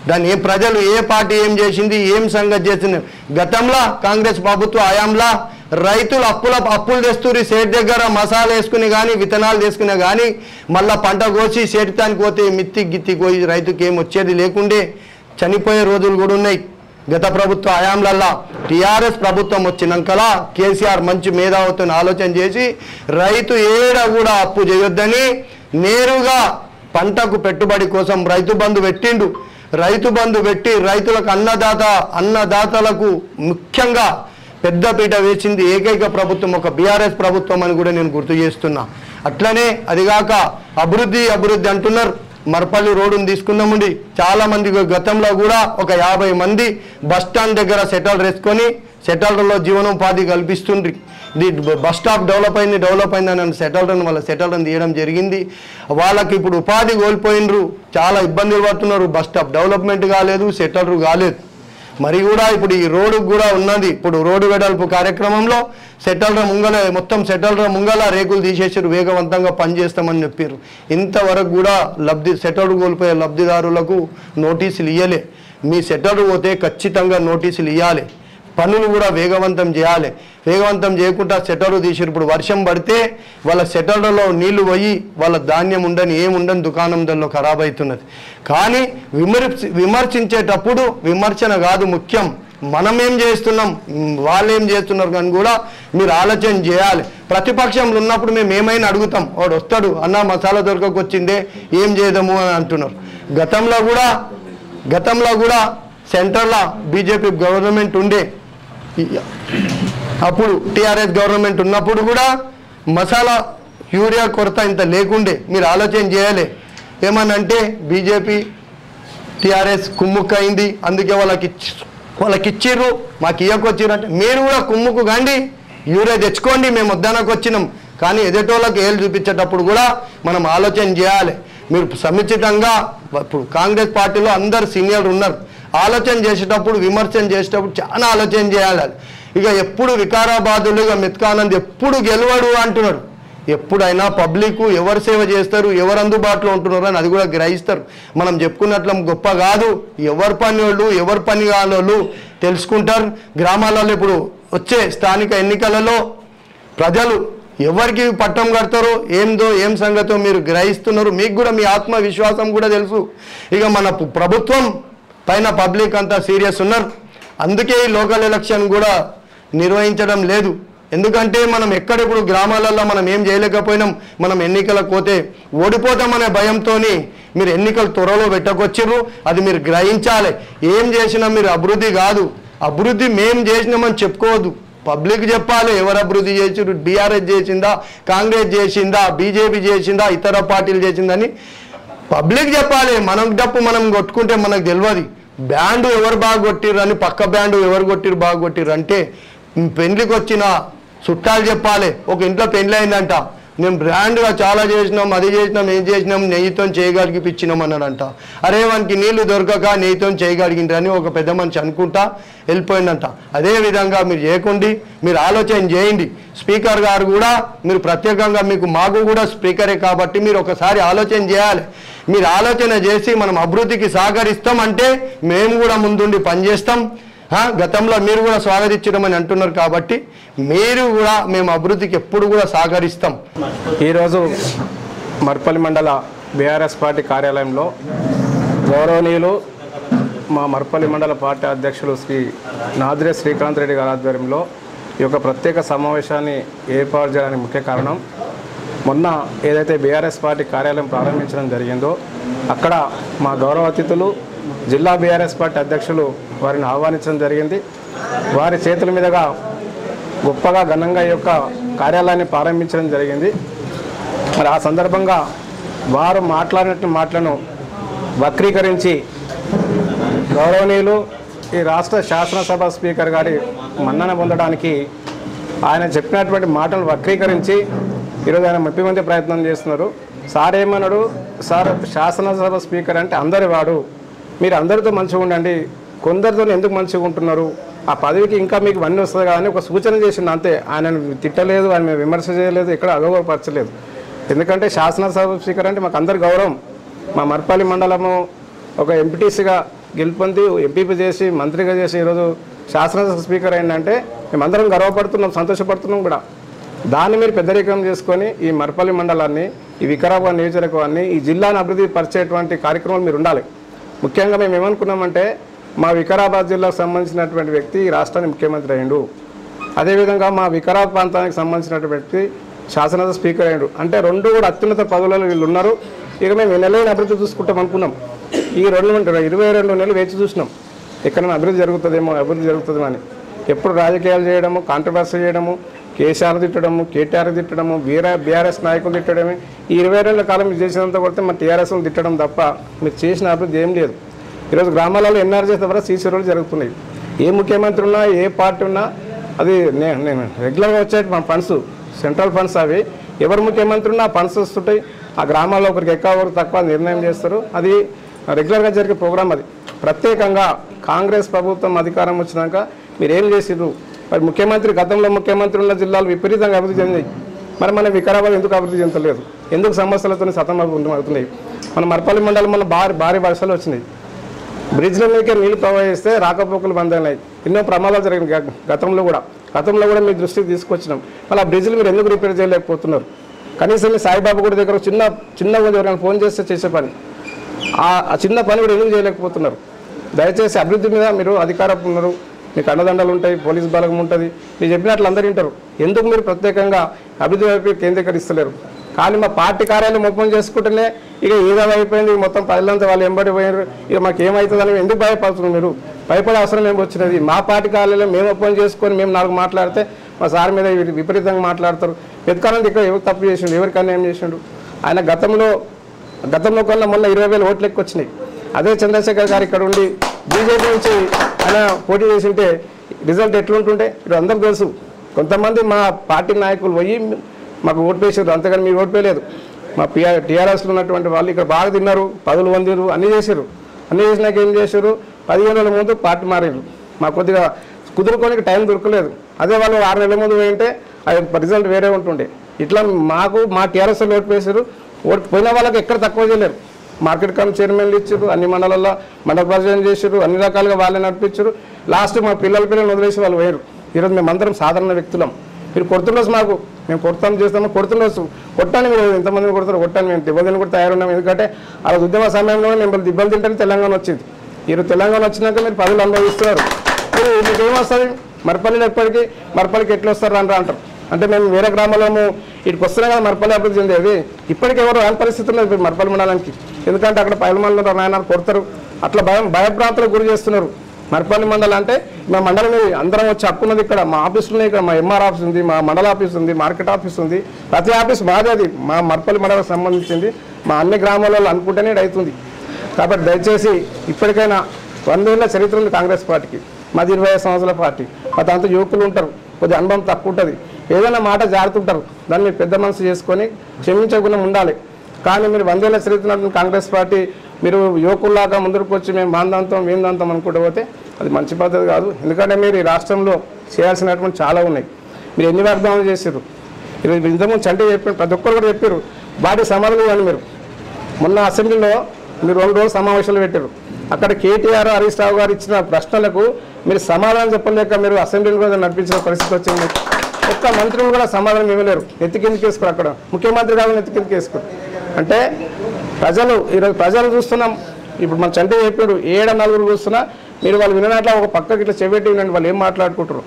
దాన్ని. ప్రజలు ఏ పార్టీ ఏం చేసింది, ఏం సంగతి చేసింది. గతంలో కాంగ్రెస్ ప్రభుత్వ హయాంలో రైతులు అప్పులు తెస్తూరి సేట్ దగ్గర మసాలా వేసుకుని కానీ విత్తనాలు తీసుకునే కానీ మళ్ళీ పంట కోసి సేటితానికి పోతే మిత్తి గిత్తి కోసి రైతుకి ఏం వచ్చేది లేకుండే చనిపోయే రోజులు కూడా ఉన్నాయి. గత ప్రభుత్వ హయాంలల్లా టీఆర్ఎస్ ప్రభుత్వం వచ్చినాకలా కేసీఆర్ మంచి మేధావుతో ఆలోచన చేసి రైతు ఏడ కూడా అప్పు చేయొద్దని నేరుగా పంటకు పెట్టుబడి కోసం రైతు బంధు పెట్టిండు. రైతు బంధు పెట్టి రైతులకు అన్నదాతలకు ముఖ్యంగా పెద్దపీట వేసింది ఏకైక ప్రభుత్వం ఒక బీఆర్ఎస్ ప్రభుత్వం అని కూడా నేను గుర్తు చేస్తున్నా. అట్లనే అదిగాక అభివృద్ధి అంటున్నారు. మర్పల్లి రోడ్డును తీసుకున్నామండి. చాలామంది గతంలో కూడా ఒక 50 మంది బస్టాండ్ దగ్గర సెటిల్ వేసుకొని సెటిల్లో జీవనోపాధి కల్పిస్తుండ్రి. ఇది బస్ స్టాప్ డెవలప్ అయిందని సెటిల్ని తీయడం జరిగింది. వాళ్ళకి ఇప్పుడు ఉపాధి కోల్పోయినరు, చాలా ఇబ్బందులు పడుతున్నారు. బస్ స్టాప్ డెవలప్మెంట్ కాలేదు, సెటిల్ కాలేదు. మరి కూడా ఇప్పుడు ఈ రోడ్డు కూడా ఉన్నది. ఇప్పుడు రోడ్డు వెడల్పు కార్యక్రమంలో మొత్తం సెటిల్ర ముంగల రేకులు తీసేసారు, వేగవంతంగా పనిచేస్తామని చెప్పారు. ఇంతవరకు కూడా సెటిల్ కోల్పోయే లబ్ధిదారులకు నోటీసులు ఇవ్వలే. మీ సెటిల్ పోతే ఖచ్చితంగా నోటీసులు ఇవ్వాలి, పనులు కూడా వేగవంతం చేయాలి. వేగవంతం చేయకుండా సెటిల్ తీసారు. ఇప్పుడు వర్షం పడితే వాళ్ళ సెటిల్లలో నీళ్లు పోయి వాళ్ళ ధాన్యం ఏముండని దుకాణం దానిలో ఖరాబ్ అవుతున్నది. కానీ విమర్శించేటప్పుడు విమర్శన కాదు ముఖ్యం, మనం ఏం చేస్తున్నాం వాళ్ళు ఏం చేస్తున్నారు కానీ కూడా మీరు ఆలోచన చేయాలి. ప్రతిపక్షంలో ఉన్నప్పుడు మేము ఏమైనా అడుగుతాం, వాడు వస్తాడు అన్న మసాలా దొరకకొచ్చిందే ఏం చేద్దాము అని అంటున్నారు. గతంలో కూడా సెంట్రల్లో బీజేపీ గవర్నమెంట్ ఉండే, అప్పుడు టీఆర్ఎస్ గవర్నమెంట్ ఉన్నప్పుడు కూడా మసాలా యూరియా కొరత ఇంత లేకుండే. మీరు ఆలోచన చేయాలి. ఏమనంటే బీజేపీ టీఆర్ఎస్ కుమ్ముక్కు అయింది, అందుకే వాళ్ళకి ఇచ్చిర్రు, మాకు ఇయ్యకొచ్చిర్రు అంటే మీరు కూడా కుమ్ముకు కాండి, యూరియా తెచ్చుకోండి, మేము వద్దనకు వచ్చినాం. కానీ ఎదుటోళ్ళకి ఏళ్ళు చూపించేటప్పుడు కూడా మనం ఆలోచన చేయాలి. మీరు సముచితంగా ఇప్పుడు కాంగ్రెస్ పార్టీలో అందరు సీనియర్లు ఉన్నారు, ఆలోచన చేసేటప్పుడు విమర్శన చేసేటప్పుడు చాలా ఆలోచన చేయాలి. ఇక ఎప్పుడు వికారాబాదులు మెత్కానంద్ ఎప్పుడు గెలవడు అంటున్నాడు. ఎప్పుడైనా పబ్లిక్ ఎవరు సేవ చేస్తారు, ఎవరు అందుబాటులో ఉంటున్నారు అని అది కూడా గ్రహిస్తారు. మనం చెప్పుకున్నట్లు గొప్ప కాదు, ఎవరి పని వాళ్ళు ఎవరి పని వాళ్ళు తెలుసుకుంటారు. గ్రామాలలో ఇప్పుడు వచ్చే స్థానిక ఎన్నికలలో ప్రజలు ఎవరికి పట్టం కడతారో ఏం సంగతో మీరు గ్రహిస్తున్నారు. మీకు కూడా మీ ఆత్మవిశ్వాసం కూడా తెలుసు. ఇక మన ప్రభుత్వం పైన పబ్లిక్ అంతా సీరియస్ ఉన్నారు. అందుకే ఈ లోకల్ ఎలక్షన్ కూడా నిర్వహించడం లేదు. ఎందుకంటే మనం ఎక్కడెప్పుడు గ్రామాలలో మనం ఏం చేయలేకపోయినాం, మనం ఎన్నికలకు పోతే ఓడిపోతామనే భయంతో మీరు ఎన్నికలు త్వరలో పెట్టకొచ్చిర్రు. అది మీరు గ్రహించాలి. ఏం చేసినా మీరు అభివృద్ధి కాదు, అభివృద్ధి మేము చేసినామని చెప్పుకోవద్దు, పబ్లిక్ చెప్పాలి ఎవరు అభివృద్ధి చేసిరు. బీఆర్ఎస్ చేసిందా, కాంగ్రెస్ చేసిందా, బీజేపీ చేసిందా, ఇతర పార్టీలు చేసిందని పబ్లిక్ చెప్పాలి. మనం కొట్టుకుంటే మనకు తెలియదు. బ్యాండు ఎవరు బాగా కొట్టిర్రు అని పక్క బ్యాండు ఎవరు కొట్టిరు బాగా కొట్టిర్రు అంటే పెళ్లికి వచ్చిన చుట్టాలు చెప్పాలి. ఒక ఇంట్లో పెళ్లి అయిందంట, మేము బ్రాండ్గా చాలా చేసినాం, అది చేసినాం, ఏం చేసినాం, నెయ్యితో చేయగలిగిపించినాం అన్నాడంట. అరే వానికి నీళ్లు దొరకక నెయ్యితో చేయగలిగిండ్రని ఒక పెద్ద మనిషి అనుకుంటా వెళ్ళిపోయిందంట. అదేవిధంగా మీరు చేయకండి, మీరు ఆలోచన చేయండి. స్పీకర్ గారు కూడా మీరు ప్రత్యేకంగా మాకు కూడా స్పీకరే కాబట్టి మీరు ఒకసారి ఆలోచన చేయాలి. మీరు ఆలోచన చేసి మనం అభివృద్ధికి సహకరిస్తాం అంటే మేము కూడా ముందుండి పనిచేస్తాం. గతంలో మీరు కూడా స్వాగతించడం అని అంటున్నారు కాబట్టి మీరు కూడా మేము అభివృద్ధికి ఎప్పుడు కూడా సహకరిస్తాం. ఈరోజు మర్పల్లి మండల బీఆర్ఎస్ పార్టీ కార్యాలయంలో గౌరవనీయులు మా మర్పల్లి మండల పార్టీ అధ్యక్షులు శ్రీ నాద్రే శ్రీకాంత్ రెడ్డి గారి ఆధ్వర్యంలో ఈ యొక్క ప్రత్యేక సమావేశాన్ని ఏర్పాటు చేయడానికి ముఖ్య కారణం, మొన్న ఏదైతే బీఆర్ఎస్ పార్టీ కార్యాలయం ప్రారంభించడం జరిగిందో అక్కడ మా గౌరవ అతిథులు జిల్లా బీఆర్ఎస్ పార్టీ అధ్యక్షులు వారిని ఆహ్వానించడం జరిగింది. వారి చేతుల మీదుగా గొప్పగా ఘనంగా ఈ యొక్క కార్యాలయాన్ని ప్రారంభించడం జరిగింది. మరి ఆ సందర్భంగా వారు మాట్లాడినట్టు మాటలను వక్రీకరించి గౌరవనీయులు ఈ రాష్ట్ర శాసనసభ స్పీకర్ గారి మన్నన పొందడానికి ఆయన చెప్పినటువంటి మాటలు వక్రీకరించి ఈరోజు ఆయన మెప్పిమందే ప్రయత్నం చేస్తున్నారు. సార్ ఏమన్నాడు, సార్ శాసనసభ స్పీకర్ అంటే అందరి వాడు, మీరు అందరితో మంచిగా ఉండండి, కొందరితో ఎందుకు మంచిగా ఉంటున్నారు, ఆ పదవికి ఇంకా మీకు వన్నీ వస్తుంది కానీ ఒక సూచన చేసింది అంతే. ఆయనను తిట్టలేదు, ఆయన విమర్శ చేయలేదు, ఎక్కడ అగౌరవపరచలేదు. ఎందుకంటే శాసనసభ స్పీకర్ అంటే మాకు అందరి గౌరవం. మా మర్పల్లి మండలము ఒక ఎంపీటీసీగా గెలుపొంది ఎంపీపీ చేసి మంత్రిగా చేసి ఈరోజు శాసనసభ స్పీకర్ అయిందంటే మేమందరం గర్వపడుతున్నాం, సంతోషపడుతున్నాం కూడా. దాన్ని మీరు పెద్దరికం చేసుకొని ఈ మర్పల్లి మండలాన్ని, ఈ వికారాబాద్ నియోజకవర్గాన్ని, ఈ జిల్లాను అభివృద్ధి పరిచేటువంటి కార్యక్రమాలు మీరు ఉండాలి. ముఖ్యంగా మేము ఏమనుకున్నామంటే మా వికారాబాద్ జిల్లాకు సంబంధించినటువంటి వ్యక్తి ఈ రాష్ట్రానికి ముఖ్యమంత్రి అయ్యిండు. అదేవిధంగా మా వికారాబాద్ ప్రాంతానికి సంబంధించినటువంటి వ్యక్తి శాసనసభ స్పీకర్ అయ్యాడు. అంటే రెండు కూడా అత్యున్నత పదవులలో వీళ్ళు ఉన్నారు. ఇక మేము ఈ నెలైన అభివృద్ధి చూసుకుంటాం అనుకున్నాం. ఈ 22 నెలలు వేచి చూసినాం ఎక్కడైనా అభివృద్ధి జరుగుతుందేమో, అభివృద్ధి జరుగుతుందేమో అని. ఎప్పుడు రాజకీయాలు చేయడము, కాంట్రవర్సీ చేయడము, కేసీఆర్ తిట్టడము, కేటీఆర్ తిట్టడము, బీఆర్ఎస్ నాయకులు తిట్టడమే. ఈ 20 ఏళ్ల కాలం మీరు చేసినంత కొడితే మన టీఆర్ఎస్లు తిట్టడం తప్ప మీరు చేసిన అభివృద్ధి ఏం లేదు. ఈరోజు గ్రామాలలో ఎన్ఆర్జీ ద్వారా సీసీ రోడ్లు జరుగుతున్నాయి. ఏ ముఖ్యమంత్రి ఉన్నా, ఏ పార్టీ ఉన్నా అది నేను రెగ్యులర్గా వచ్చే మన ఫండ్స్, సెంట్రల్ ఫండ్స్ అవి ఎవరు ముఖ్యమంత్రి ఉన్నా ఫండ్స్ వస్తుంటాయి. ఆ గ్రామాల్లో ఒకరికి ఎక్కువ ఒకరు తక్కువ నిర్ణయం చేస్తారు. అది రెగ్యులర్గా జరిగే ప్రోగ్రామ్. అది ప్రత్యేకంగా కాంగ్రెస్ ప్రభుత్వం అధికారం వచ్చినాక మీరు ఏం చేసిర్రు? మరి ముఖ్యమంత్రి గతంలో ముఖ్యమంత్రి ఉన్న జిల్లాలు విపరీతంగా అభివృద్ధి చెందాయి. మరి మన వికారాబాద్ ఎందుకు అభివృద్ధి చెందలేదు? ఎందుకు సమస్యలతో సతమవుతున్నాయి? మన మర్పల్లి మండలం మన భారీ వర్షాలు వచ్చినాయి. బ్రిడ్జ్ల మీదకే నీళ్లు ప్రవహిస్తే రాకపోకలు బంద్ అయినాయి. ఎన్నో ప్రమాదాలు జరిగినాయి గతంలో కూడా మీ దృష్టికి తీసుకొచ్చినాం. మళ్ళీ ఆ బ్రిడ్జ్లు మీరు ఎందుకు రిపేర్ చేయలేకపోతున్నారు? కనీసం మీ సాయిబాబా గుడి దగ్గర చిన్న ఎవరైనా ఫోన్ చేస్తే చేసే పని, ఆ చిన్న పని కూడా ఎందుకు చేయలేకపోతున్నారు? దయచేసి అభివృద్ధి మీద మీరు అధికారం ఉన్నారు, మీకు అండదండలు ఉంటాయి, పోలీస్ బలగం ఉంటుంది, మీరు చెప్పినట్లు అందరూ వింటారు. ఎందుకు మీరు ప్రత్యేకంగా అభివృద్ధి వైపు కేంద్రీకరిస్తలేరు? కానీ మా పార్టీ కార్యాలయం ఓపెన్ చేసుకుంటేనే ఇక ఏదో అయిపోయింది, మొత్తం ప్రజలంతా వాళ్ళు ఎంబడి పోయినారు, ఇక మాకు ఏమవుతుందని ఎందుకు భయపడుతున్నారు? మీరు భయపడే అవసరం ఏమి వచ్చినది? మా పార్టీ కార్యాలయం మేము ఓపెన్ చేసుకొని మేము 4 మాట్లాడితే మా సార్ మీద విపరీతంగా మాట్లాడతారు. వెతకాలంటే ఇక్కడ ఎవరు తప్పు చేసిండు, ఎవరికన్నా ఏం చేసిండు? ఆయన గతంలో కన్నా మొన్న 20,000 ఓట్లు ఎక్కువ వచ్చినాయి. అదే చంద్రశేఖర్ గారు ఇక్కడ ఉండి బీజేపీ నుంచి ఆయన పోటీ చేసింటే రిజల్ట్ ఎట్లుంటుంటే ఇప్పుడు అందరూ తెలుసు. కొంతమంది మా పార్టీ నాయకులు పోయి మాకు ఓటు వేసారు, అంతేగాని మీరు ఓటు వేయలేదు. మా టీఆర్ఎస్లో ఉన్నటువంటి వాళ్ళు ఇక్కడ బాగా తిన్నారు, పదులు వందిరు, అన్నీ చేశారు. అన్నీ చేసినాక ఏం చేశారు? 15 నెలల ముందు పార్టీ మారారు. మాకు కొద్దిగా కుదురుకోనికి టైం దొరకలేదు. అదే వాళ్ళు 6 నెలల ముందు పోయింటే అది రిజల్ట్ వేరే ఉంటుండే. ఇట్లా మా టీఆర్ఎస్లో ఓటు వేసారు. ఓటు పోయిన వాళ్ళకి ఎక్కడ తక్కువ చేయలేరు. మార్కెట్ కమిటీ చైర్మన్లు ఇచ్చారు, అన్ని మండలాల్లో మండల ప్రెసిడెంట్ చేశారు, అన్ని రకాలుగా వాళ్ళే నడిపించారు. లాస్ట్ మా పిల్లల్ని వదిలేసి వాళ్ళు వేరు. ఈరోజు మేమందరం సాధారణ వ్యక్తులం. మీరు కొడుతున్నోసు మాకు మేము చేస్తాము కొడుతున్నోసు కొట్టాను. మీరు ఎంతమందిని కొడతారు? కొట్టాను. మేము దెబ్బతిని కూడా తయారున్నాం. ఎందుకంటే ఆ ఉద్యమ సమయంలో మేము దెబ్బలు తింటే తెలంగాణ వచ్చింది. ఈరోజు తెలంగాణ వచ్చినాక మీరు పదవులు అనుభవిస్తున్నారు. మీకు ఏమొస్తుంది? మర్పల్లిలో ఎప్పటికీ మర్పల్లికి ఎట్లా వస్తారు అంటారు. అంటే మేము వేరే గ్రామాలను ఇటుకు వస్తున్నాం కదా మర్పల్లి అభివృద్ధి చెందేది. ఇప్పటికీ ఎవరు రాని పరిస్థితి ఉన్నది ఇప్పుడు మర్పల్లి మండలానికి. ఎందుకంటే అక్కడ పైలమల్లు నాయన కొడతారు, అట్లా భయప్రాంతాలకు గురి చేస్తున్నారు. మర్పల్లి మండలం అంటే మా మండలం అందరం వచ్చి హక్కున్నది. ఇక్కడ మా ఆఫీసులు ఇక్కడ మా ఎంఆర్ ఆఫీస్ ఉంది, మా మండల ఆఫీస్ ఉంది, మార్కెట్ ఆఫీస్ ఉంది. ప్రతి ఆఫీస్ మాది. అది మా మర్పల్లి మండలానికి సంబంధించింది. మా అన్ని గ్రామాలలో అనుకుంటేనే అవుతుంది. కాబట్టి దయచేసి ఇప్పటికైనా 100 ఏళ్ల చరిత్ర ఉంది కాంగ్రెస్ పార్టీకి. మాది 25 సంవత్సరాల పార్టీ. మా దాంతో యువకులు ఉంటారు, కొద్దిగా అనుభవం తక్కువ ఉంటుంది, ఏదైనా మాట జారుతుంటారు. దాన్ని మీరు పెద్ద మనసు చేసుకొని క్షమించకుండా ఉండాలి. కానీ మీరు 100 ఏళ్ల చరిత్ర కాంగ్రెస్ పార్టీ మీరు యువకుల్లాగా ముందుకు వచ్చి మేము వేందాంతం అనుకుంటూ పోతే అది మంచి పద్ధతి కాదు. ఎందుకంటే మీరు ఈ రాష్ట్రంలో చేయాల్సినటువంటి చాలా ఉన్నాయి. మీరు ఎన్ని వాగ్దానాలు చేశారు? ఈరోజు ఇంతకుముందు చంటే చెప్పారు, ప్రతి ఒక్కరు కూడా చెప్పారు. వాటి సమాధానం ఇవ్వండి. మీరు మొన్న అసెంబ్లీలో మీరు 2 రోజులు సమావేశాలు పెట్టారు. అక్కడ కేటీఆర్, హరీష్ రావు గారు ఇచ్చిన ప్రశ్నలకు మీరు సమాధానం చెప్పలేక మీరు అసెంబ్లీని కూడా నడిపించిన పరిస్థితి వచ్చింది. ఒక్క మంత్రులు కూడా సమాధానం ఇవ్వలేరు. నెత్తి కిందకి వేసుకోరు. అక్కడ ముఖ్యమంత్రి కాదు నెత్తి కిందకి వేసుకోరు. అంటే ఈరోజు ప్రజలు చూస్తున్నాం. ఇప్పుడు మన చంటే చెప్పాడు 7 నలుగురు చూస్తున్నా మీరు వాళ్ళు వినట్లా ఒక పక్కకి ఇట్లా చెవిటి వినండి వాళ్ళు ఏం మాట్లాడుకుంటారు.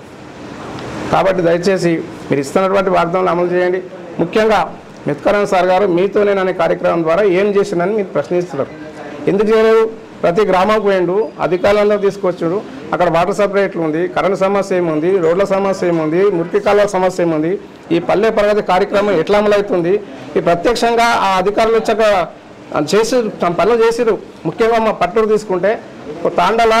కాబట్టి దయచేసి మీరు ఇస్తున్నటువంటి వాగ్దానాలు అమలు చేయండి. ముఖ్యంగా మెత్కరణ్ సార్ గారు మీతో నేను అనే కార్యక్రమం ద్వారా ఏం చేసిందని మీరు ప్రశ్నిస్తున్నారు. ఎందుకు చేయలేదు? ప్రతి గ్రామంకు పోయిండు, అధికారులందరూ తీసుకొచ్చాడు. అక్కడ వాటర్ సపరేట్లు ఉంది, కరెంటు సమస్య ఏముంది, రోడ్ల సమస్య ఏముంది, మురికి కాలువ సమస్య ఏముంది, ఈ పల్లె ప్రగతి కార్యక్రమం ఎట్లా అమలవుతుంది, ఈ ప్రత్యక్షంగా ఆ అధికారులు వచ్చాక చేసి పనులు చేసిరు. ముఖ్యంగా మా పట్టూరు తీసుకుంటే తాండల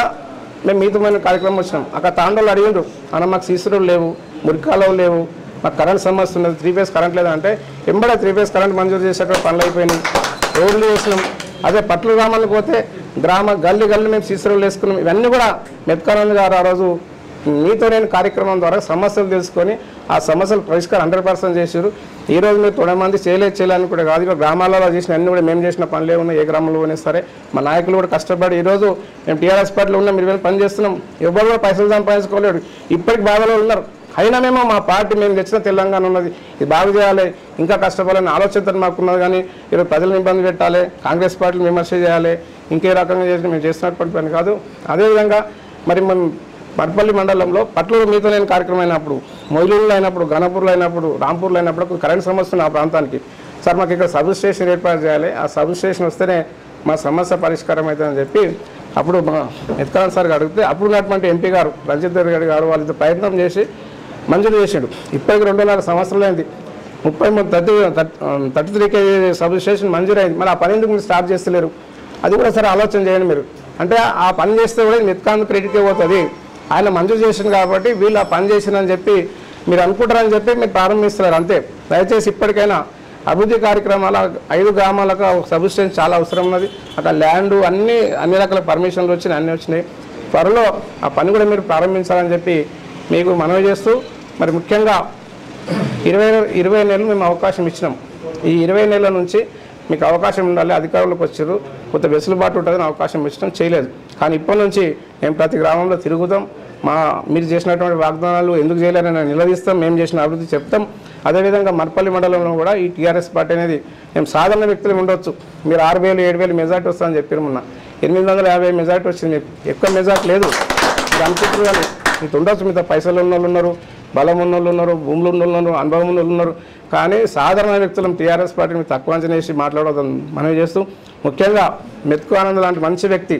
మేము మీతమైన కార్యక్రమం వచ్చినాం. అక్కడ తాండలు అడిగిండ్రు, అన్న మాకు సీసీలు లేవు, మురికి కాలువలు లేవు, మాకు కరెంట్ సమస్య ఉన్నది, 3 ఫేజ్ కరెంట్ లేదంటే ఎంబడే 3 ఫేజ్ కరెంట్ మంజూరు చేసేటువంటి పనులు అయిపోయినాయి, రోడ్లు వేసినాం. అదే పట్ల గ్రామాలకు పోతే గల్లి మేము సీసీలు వేసుకున్నాం. ఇవన్నీ కూడా మెత్కానంద్ గారు ఆ రోజు మీతో నేను కార్యక్రమం ద్వారా సమస్యలు తెలుసుకొని ఆ సమస్యలు పరిష్కారం 100% చేశారు. ఈరోజు మీరు 90 మంది చేయలేని కూడా కాదు, ఇక్కడ గ్రామాలలో చేసిన అన్ని కూడా మేము చేసిన పనులే ఉన్నాయి. ఏ గ్రామంలో ఉన్నా సరే మా నాయకులు కూడా కష్టపడి ఈరోజు మేము టీఆర్ఎస్ పార్టీలో ఉన్నాం, 20,000 పని చేస్తున్నాం. ఎవరు కూడా పైసలు సంపాదించుకోలేడు. ఇప్పటికి బాధలో ఉన్నారు. అయినా మేము మా పార్టీ మేము తెచ్చిన తెలంగాణ ఉన్నది ఇది బాగు చేయాలి, ఇంకా కష్టపడాలని ఆలోచనతో మాకున్నది. కానీ ఈరోజు ప్రజలను ఇబ్బంది పెట్టాలి, కాంగ్రెస్ పార్టీని విమర్శ చేయాలి, ఇంకే రకంగా చేసి మేము చేసినటువంటి పని కాదు. అదేవిధంగా మరి మనం మర్పల్లి మండలంలో పట్ల మీతో లేని కార్యక్రమం అయినప్పుడు, మొయిలూరులో అయినప్పుడు, గణపూర్లో అయినప్పుడు, రాంపూర్లో అయినప్పుడు కరెంట్ సమస్య ఉంది ఆ ప్రాంతానికి. సార్ మాకు ఇక్కడ సబ్ స్టేషన్ ఏర్పాటు చేయాలి, ఆ సబ్ స్టేషన్ వస్తేనే మా సమస్య పరిష్కారం అవుతుందని చెప్పి అప్పుడు మా ఎత్కాన్ సార్కి అడిగితే అప్పుడు ఉన్నటువంటి ఎంపీ గారు రంజిత్ రెడ్డి గారు వాళ్ళతో ప్రయత్నం చేసి మంజూరు చేసాడు. ఇప్పటికి 2.5 సంవత్సరాలు అయింది. 33 కేజీ సబ్ స్టేషన్ మంజూరు అయింది. మరి ఆ పని ఎందుకు మీరు స్టార్ట్ చేస్తలేరు? అది కూడా సరే ఆలోచన చేయండి మీరు. అంటే ఆ పని చేస్తే కూడా ఎత్కాన్ క్రెడిట్కే పోతుంది. ఆయన మంజూరు చేసింది కాబట్టి వీళ్ళు ఆ పని చేసిందని చెప్పి మీరు అనుకుంటారని చెప్పి మీరు ప్రారంభిస్తున్నారు అంతే. దయచేసి ఇప్పటికైనా అభివృద్ధి కార్యక్రమాల 5 గ్రామాలకు సబ్ స్టేషన్ చాలా అవసరం ఉన్నది. అక్కడ ల్యాండ్ అన్ని రకాల పర్మిషన్లు వచ్చినాయి, అన్నీ వచ్చినాయి. త్వరలో ఆ పని కూడా మీరు ప్రారంభించాలని చెప్పి మీకు మనవి చేస్తూ మరి ముఖ్యంగా 20 నెలలు మేము అవకాశం ఇచ్చినాం. ఈ 20 నెలల నుంచి మీకు అవకాశం ఉండాలి, అధికారులకు వచ్చారు, కొంత వెసులుబాటు ఉంటుందని అవకాశం ఇచ్చినాం, చేయలేదు. కానీ ఇప్పటి నుంచి మేము ప్రతి గ్రామంలో తిరుగుతాం. మీరు చేసినటువంటి వాగ్దానాలు ఎందుకు చేయలేరని నిలదీస్తాం, మేము చేసిన అభివృద్ధి చెప్తాం. అదేవిధంగా మర్పల్లి మండలంలో కూడా ఈ టీఆర్ఎస్ పార్టీ అనేది మేము సాధారణ వ్యక్తులు ఉండొచ్చు. మీరు 6,000 7,000 మెజార్టీ వస్తుందని చెప్పారు. మొన్న 850 మెజార్టీ వచ్చింది. ఎక్కువ మెజార్టీ లేదు మీరు అనుకుంటారు, కానీ మీకు ఉండొచ్చు. మీతో పైసలు ఉన్న వాళ్ళు ఉన్నారు, బలం ఉన్న వాళ్ళు ఉన్నారు, భూములు ఉన్న వాళ్ళు ఉన్నారు, అనుభవం ఉన్న వాళ్ళు ఉన్నారు. కానీ సాధారణ వ్యక్తులను టీఆర్ఎస్ పార్టీని తక్కువ అంచనా వేసి మాట్లాడవద్దని మనవి చేస్తూ, ముఖ్యంగా మెతుకు ఆనంద్ లాంటి మంచి వ్యక్తి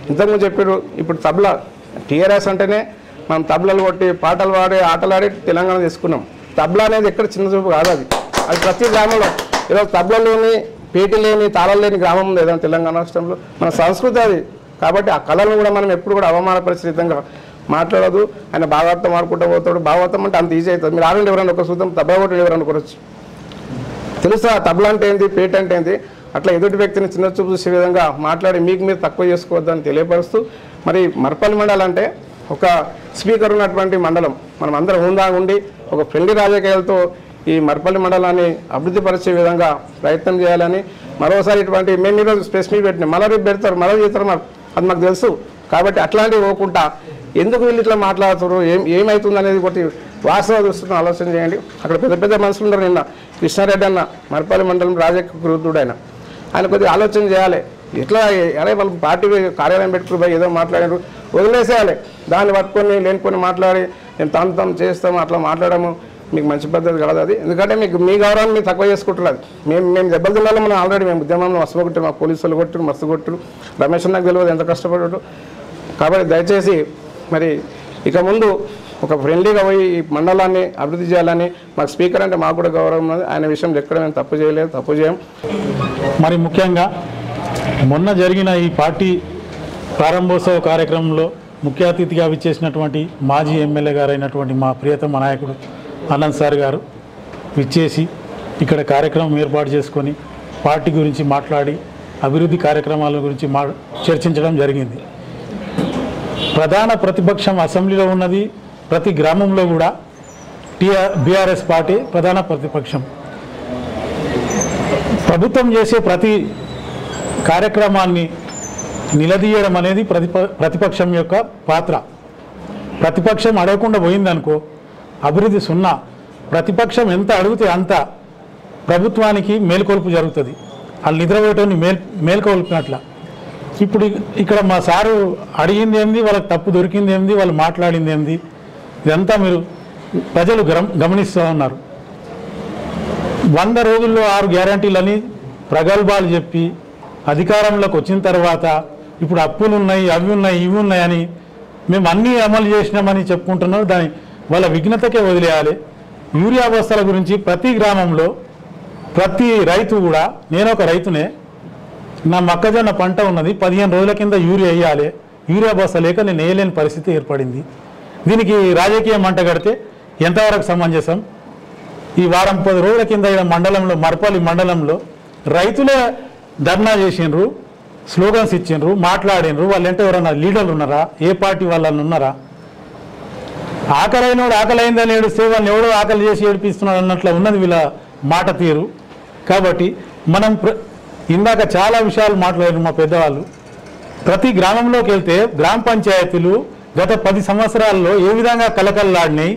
ఇంతకుముందు చెప్పారు. ఇప్పుడు తబలా టీఆర్ఎస్ అంటేనే మనం తబలలు కొట్టి పాటలు పాడి ఆటలాడి తెలంగాణ తీసుకున్నాం. తబలా అనేది ఎక్కడ చిన్న చూపు కాదు, అది ప్రతి గ్రామంలో. ఈరోజు తబలలు లేని, పేటీ లేని, తాళాలు లేని గ్రామం ఉంది ఏదైనా తెలంగాణ రాష్ట్రంలో. మన సంస్కృతి అది. కాబట్టి ఆ కళలను కూడా మనం ఎప్పుడు కూడా అవమానపరిచే విధంగా మాట్లాడదు. ఆయన భాగవతం ఆడుకుంటూ పోతాడు. భాగవతం అంటే అంత ఈజీ అవుతుంది. మీరు ఆడండి ఎవరైనా ఒక చూద్దాం, తబలా కొట్టి ఎవరైనా కొనొచ్చు. తెలుసా తబలా అంటే ఏంటి, పేట అంటే ఏంటి? అట్లా ఎదుటి వ్యక్తిని చిన్న చూపు చూసే విధంగా మాట్లాడి మీకు మీరు తక్కువ చేసుకోవద్దని తెలియపరుస్తూ, మరి మర్పల్లి మండలం అంటే ఒక స్పీకర్ ఉన్నటువంటి మండలం. మనం అందరం హుందాగా ఉండి ఒక ఫ్రెండ్లీ రాజకీయాలతో ఈ మర్పల్లి మండలాన్ని అభివృద్ధి పరిచే విధంగా ప్రయత్నం చేయాలని మరోసారి ఇటువంటి మేము ఈరోజు ప్రెస్ మీట్ పెట్టినాం. మళ్ళీ రేపు పెడతారు, మళ్ళీ చేస్తారు, అది మాకు తెలుసు. కాబట్టి అట్లాంటివి పోకుండా ఎందుకు వీళ్ళు ఇట్లా మాట్లాడుతారు, ఏమవుతుంది అనేది ఒకటి వాస్తవ దృష్టిని ఆలోచన చేయండి. అక్కడ పెద్ద పెద్ద మనుషులు ఉన్నారు. నిన్న కృష్ణారెడ్డి అన్న మర్పల్లి మండలం రాజకీయ వృద్ధుడు ఆయన కొద్దిగా ఆలోచన చేయాలి. ఎట్లా అరే వాళ్ళకి పార్టీ కార్యాలయం పెట్టుకుని ఏదో మాట్లాడారు, వదిలేసేయాలి. దాన్ని పట్టుకొని లేనికొని మాట్లాడి నేను తాను చేస్తాము అట్లా మాట్లాడము మీకు మంచి పద్ధతి కాదు అది. ఎందుకంటే మీకు మీ గౌరవాన్ని మీరు తక్కువ చేసుకుంటారు. అది మేము దెబ్బలు తిన్నాలో మనం ఆల్రెడీ మేము ఉద్యమంలో మస్తు కొట్టారు, మా పోలీసులు కొట్టారు, మస్తు కొట్టారు. రమేష్ నాకు తెలియదు ఎంత కష్టపడ్డాడు. కాబట్టి దయచేసి మరి ఇక ముందు ఒక ఫ్రెండ్లీగా పోయి ఈ మండలాన్ని అభివృద్ధి చేయాలని మాకు స్పీకర్ అంటే మాకు కూడా గౌరవం ఉన్నది. ఆయన విషయం ఎక్కడ మేము తప్పు చేయలేదు, తప్పు చేయం. మరి ముఖ్యంగా మొన్న జరిగిన ఈ పార్టీ ప్రారంభోత్సవ కార్యక్రమంలో ముఖ్య అతిథిగా విచ్చేసినటువంటి మాజీ ఎమ్మెల్యే గారు అయినటువంటి మా ప్రియతమ నాయకుడు ఆనంద్ సార్ గారు విచ్చేసి ఇక్కడ కార్యక్రమం ఏర్పాటు చేసుకొని పార్టీ గురించి మాట్లాడి అభివృద్ధి కార్యక్రమాల గురించి చర్చించడం జరిగింది. ప్రధాన ప్రతిపక్షం అసెంబ్లీలో ఉన్నది, ప్రతి గ్రామంలో కూడా బీఆర్ఎస్ పార్టీ ప్రధాన ప్రతిపక్షం. ప్రభుత్వం చేసే ప్రతి కార్యక్రమాన్ని నిలదీయడం అనేది ప్రతిపక్షం యొక్క పాత్ర. ప్రతిపక్షం అడగకుండా పోయిందనుకో అభివృద్ధి సున్నా. ప్రతిపక్షం ఎంత అడిగితే అంత ప్రభుత్వానికి మేల్కొల్పు జరుగుతుంది. వాళ్ళు నిద్రపోయేటోని మేల్కొల్పినట్ల. ఇప్పుడు ఇక్కడ మా సారు అడిగింది ఏంది, వాళ్ళకి తప్పు దొరికింది ఏంది, వాళ్ళు మాట్లాడింది ఏంది, ఇదంతా మీరు ప్రజలు గమనిస్తూ ఉన్నారు. 100 రోజుల్లో 6 గ్యారంటీలని ప్రగల్భాలు చెప్పి అధికారంలోకి వచ్చిన తర్వాత ఇప్పుడు అప్పులు ఉన్నాయి, అవి ఉన్నాయి, ఇవి ఉన్నాయని మేము అన్నీ అమలు చేసినామని చెప్పుకుంటున్నారు. దాని వాళ్ళ విఘ్నతకే వదిలేయాలి. యూరియా బస్తాల గురించి ప్రతి గ్రామంలో ప్రతి రైతు కూడా, నేను ఒక రైతునే, నా మొక్కజొన్న పంట ఉన్నది, 15 రోజుల కింద యూరియా వేయాలి. యూరియా బస్తా లేక నేను వేయలేని పరిస్థితి ఏర్పడింది. దీనికి రాజకీయం మంట కడితే ఎంతవరకు సమంజసం? ఈ వారం 10 రోజుల కింద ఇక్కడ మండలంలో, మర్పల్లి మండలంలో రైతులే ధర్నా చేసిండ్రు, స్లోగన్స్ ఇచ్చిండ్రు, మాట్లాడినరు. వాళ్ళు అంటే ఎవరన్నా లీడర్లు ఉన్నారా? ఏ పార్టీ వాళ్ళని ఉన్నారా? ఆకలైనోడు ఆకలైందని ఏడుస్తే వాళ్ళని ఎవడో ఆకలి చేసి ఏడిపిస్తున్నాడు అన్నట్లు ఉన్నది వీళ్ళ మాట తీరు. కాబట్టి మనం ఇందాక చాలా విషయాలు మాట్లాడారు మా పెద్దవాళ్ళు. ప్రతి గ్రామంలోకి వెళ్తే గ్రామ పంచాయతీలు గత 10 సంవత్సరాల్లో ఏ విధంగా కలకల్లాడినాయి,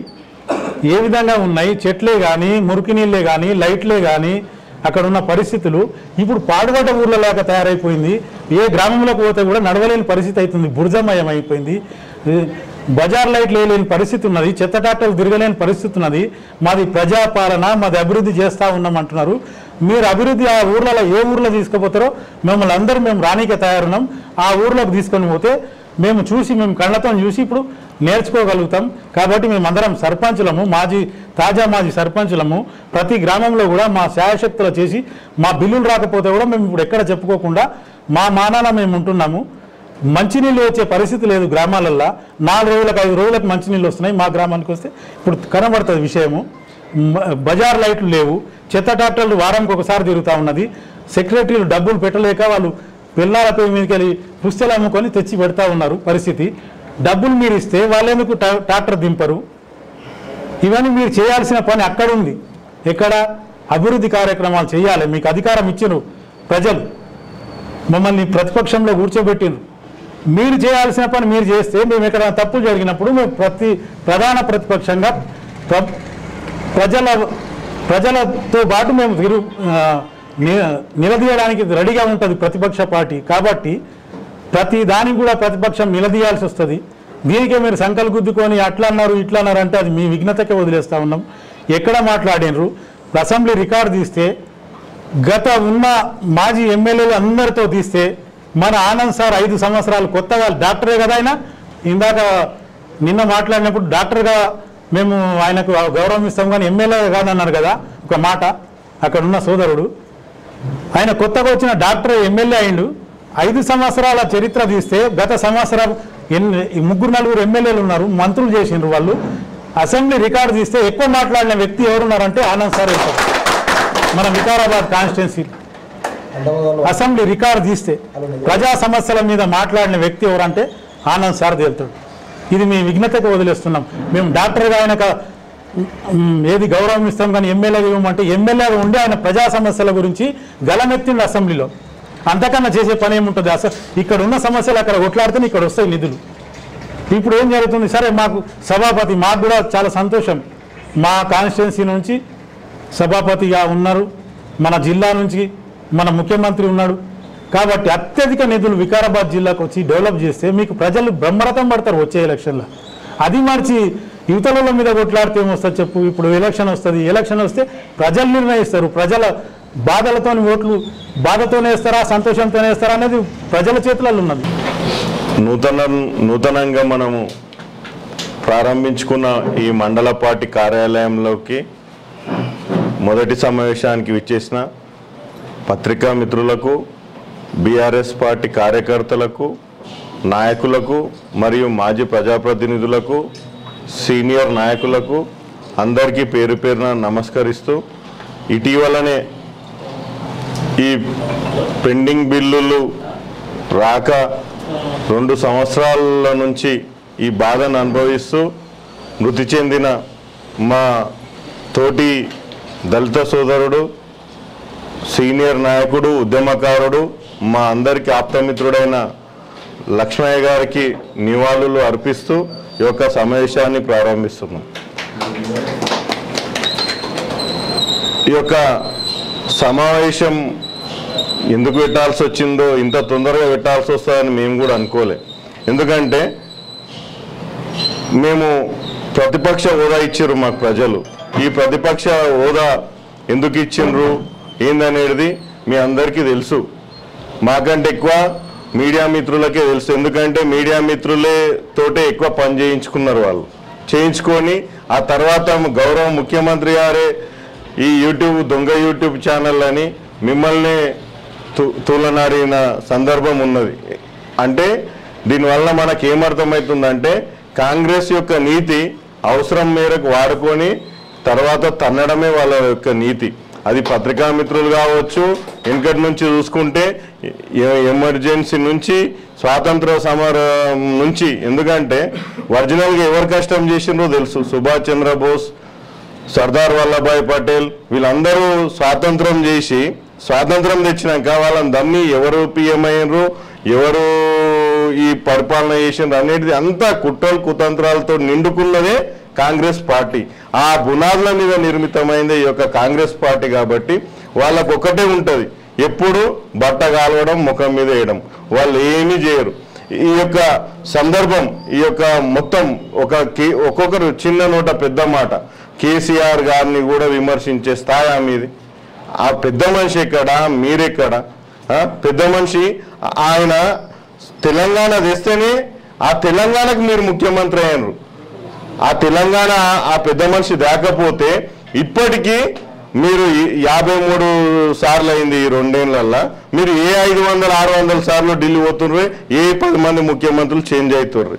ఏ విధంగా ఉన్నాయి, చెట్లే కానీ, మురికి నీళ్ళే కానీ, లైట్లే కానీ, అక్కడ ఉన్న పరిస్థితులు ఇప్పుడు పాడుబడ్డ ఊర్లలాగా తయారైపోయింది. ఏ గ్రామంలోకి పోతే కూడా నడవలేని పరిస్థితి అవుతుంది, బురదమయం అయిపోయింది. బజార్ లైట్లు వేయలేని పరిస్థితి ఉన్నది, చెత్త ట్రాక్టర్లు తిరగలేని పరిస్థితి ఉన్నది. మాది ప్రజాపాలన, మాది అభివృద్ధి చేస్తూ ఉన్నామంటున్నారు. మీరు అభివృద్ధి ఆ ఊర్లలో ఏ ఊర్లో తీసుకుపోతారో మేము రానికే తయారున్నాం. ఆ ఊర్లోకి తీసుకొని పోతే మేము కళ్ళతో చూసి ఇప్పుడు నేర్చుకోగలుగుతాం. కాబట్టి మేమందరం సర్పంచులము, తాజా మాజీ సర్పంచులము. ప్రతి గ్రామంలో కూడా మా శాయశక్తులు చేసి మా బిల్లులు రాకపోతే కూడా మేము ఇప్పుడు ఎక్కడ చెప్పుకోకుండా మా మానాన మేము ఉంటున్నాము. మంచినీళ్ళు వచ్చే పరిస్థితి లేదు గ్రామాలల్లో. 4 రోజులకు 5 రోజులకు మంచినీళ్ళు వస్తున్నాయి. మా గ్రామానికి వస్తే ఇప్పుడు కనబడుతుంది విషయము. బజార్ లైట్లు లేవు, చెత్త ట్రాక్టర్లు వారానికి ఒకసారి తిరుగుతూ ఉన్నది. సెక్రటరీలు డబ్బులు పెట్టలేక వాళ్ళు పిల్లలపై మీదకి వెళ్ళి పుస్తలు అమ్ముకొని తెచ్చి పెడతా ఉన్నారు పరిస్థితి. డబ్బులు మీరు ఇస్తే వాళ్ళెందుకు ట్రాక్టర్ దింపరు? ఇవన్నీ మీరు చేయాల్సిన పని అక్కడ ఉంది. ఎక్కడ అభివృద్ధి కార్యక్రమాలు చేయాలి. మీకు అధికారం ఇచ్చారు ప్రజలు, మమ్మల్ని ప్రతిపక్షంలో కూర్చోబెట్టిండ్రు. మీరు చేయాల్సిన పని మీరు చేస్తే మేము ఎక్కడ తప్పులు జరిగినప్పుడు మేము ప్రధాన ప్రతిపక్షంగా ప్రజలతో పాటు మేము నిలదీయడానికి రెడీగా ఉంటుంది ప్రతిపక్ష పార్టీ. కాబట్టి ప్రతి దానికి కూడా ప్రతిపక్షం నిలదీయాల్సి వస్తుంది. దీనికే మీరు సంకల్ గుద్దుకొని అట్లా అన్నారు ఇట్లా అన్నారు అంటే అది మీ విఘ్నతకే వదిలేస్తూ ఉన్నాం. ఎక్కడ మాట్లాడినరు? అసెంబ్లీ రికార్డు తీస్తే గత ఉన్న మాజీ ఎమ్మెల్యేలు అందరితో తీస్తే మన ఆనంద్ సార్ 5 సంవత్సరాలు కొత్తగా డాక్టరే కదా ఆయన. ఇందాక నిన్న మాట్లాడినప్పుడు డాక్టర్గా మేము ఆయనకు గౌరవం ఇస్తాం కానీ ఎమ్మెల్యే కాదన్నారు కదా ఒక మాట. అక్కడ ఉన్న సోదరుడు ఆయన కొత్తగా వచ్చిన డాక్టర్ ఎమ్మెల్యే అయిండు. 5 సంవత్సరాల చరిత్ర తీస్తే గత సంవత్సరం 3-4 ఎమ్మెల్యేలు ఉన్నారు, మంత్రులు చేసిండ్రు వాళ్ళు. అసెంబ్లీ రికార్డు తీస్తే ఎక్కువ మాట్లాడిన వ్యక్తి ఎవరున్నారంటే ఆనంద్ సార్. మన వికారాబాద్ కాన్స్టిట్యున్సీ అసెంబ్లీ రికార్డు తీస్తే ప్రజా సమస్యల మీద మాట్లాడిన వ్యక్తి ఎవరంటే ఆనంద్ సార్ తేలుతాడు. ఇది మీ విఘ్నతకు వదిలేస్తున్నాం. మేము డాక్టర్గా ఆయనక ఏది గౌరవం ఇస్తాం కానీ ఎమ్మెల్యేగా ఇవ్వమంటే ఎమ్మెల్యేగా ఉండి ఆయన ప్రజా సమస్యల గురించి గలమెత్తిండు అసెంబ్లీలో. అంతకన్నా చేసే పని ఏముంటుంది? అసలు ఇక్కడ ఉన్న సమస్యలు అక్కడ కొట్లాడితే ఇక్కడ వస్తాయి నిధులు. ఇప్పుడు ఏం జరుగుతుంది? సరే మాకు సభాపతి, మాకు కూడా చాలా సంతోషం. మా కాన్స్టిట్యున్సీ నుంచి సభాపతిగా ఉన్నారు, మన జిల్లా నుంచి మన ముఖ్యమంత్రి ఉన్నాడు. కాబట్టి అత్యధిక నిధులు వికారాబాద్ జిల్లాకు వచ్చి డెవలప్ చేస్తే మీకు ప్రజలు బ్రహ్మరథం పడతారు వచ్చే ఎలక్షన్లో. అది మార్చి యువతల మీద కొట్లాడితే ఏమొస్తుంది చెప్పు? ఇప్పుడు ఎలక్షన్ వస్తుంది, ఎలక్షన్ వస్తే ప్రజలు నిర్ణయిస్తారు. ప్రజల బాధలతో ఓట్లు బాధతోనే వేస్తారా సంతోషంతోనే వేస్తారా అనేది ప్రజల చేతులలో ఉన్నది. నూతనంగా మనము ప్రారంభించుకున్న ఈ మండల పార్టీ కార్యాలయంలోకి మొదటి సమావేశానికి విచ్చేసిన పత్రికా మిత్రులకు, బీఆర్ఎస్ పార్టీ కార్యకర్తలకు, నాయకులకు మరియు మాజీ ప్రజాప్రతినిధులకు, సీనియర్ నాయకులకు అందరికీ పేరు పేరున నమస్కరిస్తూ, ఇటీవలనే ఈ పెండింగ్ బిల్లులు రాక 2 సంవత్సరాల నుంచి ఈ బాధను అనుభవిస్తూ మృతి చెందిన మా తోటి దళిత సోదరుడు, సీనియర్ నాయకుడు, ఉద్యమకారుడు, మా అందరికీ ఆప్తమిత్రుడైన లక్ష్మయ్య గారికి నివాళులు అర్పిస్తూ ఈ యొక్క సమావేశాన్ని ప్రారంభిస్తున్నాం. ఈ యొక్క సమావేశం ఎందుకు పెట్టాల్సి వచ్చిందో, ఇంత తొందరగా పెట్టాల్సి వస్తుందని మేము కూడా అనుకోలే. ఎందుకంటే మేము ప్రతిపక్ష హోదా ఇచ్చారు మాకు ప్రజలు. ఈ ప్రతిపక్ష హోదా ఎందుకు ఇచ్చిండ్రు ఏందనేది మీ అందరికీ తెలుసు, మాకంటే ఎక్కువ మీడియా మిత్రులకే తెలుసు. ఎందుకంటే మీడియా మిత్రులే తోటే ఎక్కువ పని చేయించుకున్నారు. వాళ్ళు చేయించుకొని ఆ తర్వాత గౌరవ ముఖ్యమంత్రి గారే ఈ దొంగ యూట్యూబ్ ఛానల్ అని మిమ్మల్ని తూలనాడిన సందర్భం ఉన్నది. అంటే దీనివల్ల మనకు ఏమర్థమవుతుందంటే కాంగ్రెస్ యొక్క నీతి అవసరం మేరకు వాడుకొని తర్వాత తన్నడమే వాళ్ళ యొక్క నీతి. అది పత్రికా మిత్రులు కావచ్చు, వెనకటి నుంచి చూసుకుంటే ఎమర్జెన్సీ నుంచి స్వాతంత్ర సమరం నుంచి. ఎందుకంటే ఒరిజినల్గా ఎవరు కష్టం చేసిండ్రో తెలుసు. సుభాష్ చంద్రబోస్, సర్దార్ వల్లభాయ్ పటేల్ వీళ్ళందరూ స్వాతంత్రం చేసి స్వాతంత్రం తెచ్చినాక వాళ్ళని దమ్మి ఎవరు పిఎం అయ్యారు, ఎవరు ఈ పరిపాలన చేసిండ్రు అనేది అంతా కుట్రలు కుతంత్రాలతో నిండుకున్నదే కాంగ్రెస్ పార్టీ. ఆ బునాదుల మీద నిర్మితమైంది ఈ యొక్క కాంగ్రెస్ పార్టీ కాబట్టి వాళ్ళకు ఒకటే ఉంటుంది, ఎప్పుడు బట్ట కాలవడం, ముఖం మీద వేయడం, వాళ్ళు ఏమీ చేయరు. ఈ యొక్క సందర్భం, ఈ యొక్క మొత్తం ఒక్కొక్కరు చిన్న నోట పెద్ద మాట, కేసీఆర్ గారిని కూడా విమర్శించే స్థాయి మీది. ఆ పెద్ద మనిషి ఎక్కడ, మీరెక్కడ? పెద్ద మనిషి ఆయన తెలంగాణ తెస్తేనే ఆ తెలంగాణకు మీరు ముఖ్యమంత్రి అయ్యారు. ఆ తెలంగాణ ఆ పెద్ద మనిషి దాకపోతే ఇప్పటికీ మీరు 53 సార్లు అయింది ఈ 2 ఏళ్లలో. మీరు ఏ 500-600 సార్లు ఢిల్లీ పోతుర్రు, ఏ 10 మంది ముఖ్యమంత్రులు చేంజ్ అవుతుర్రు.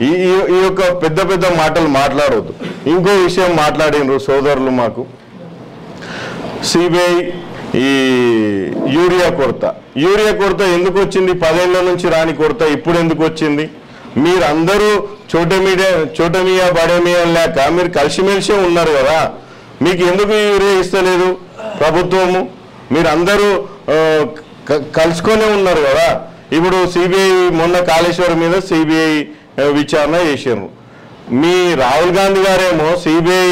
ఈ యొక్క పెద్ద పెద్ద మాటలు మాట్లాడవద్దు. ఇంకో విషయం మాట్లాడినరు సోదరులు మాకు, సిబిఐ ఈ యూరియా కొరత ఎందుకు వచ్చింది? 10 ఏళ్ల నుంచి రాని కొరత ఇప్పుడు ఎందుకు వచ్చింది? మీరందరూ చోటమియా బడమియా లేక మీరు కలిసిమెలిసే ఉన్నారు కదా, మీకు ఎందుకు యూరియా ఇస్తలేదు ప్రభుత్వము? మీరందరూ కలుసుకొనే ఉన్నారు కదా. ఇప్పుడు సిబిఐ మొన్న కాళేశ్వరం మీద సిబిఐ విచారణ చేశారు. మీ రాహుల్ గాంధీ గారేమో సిబిఐ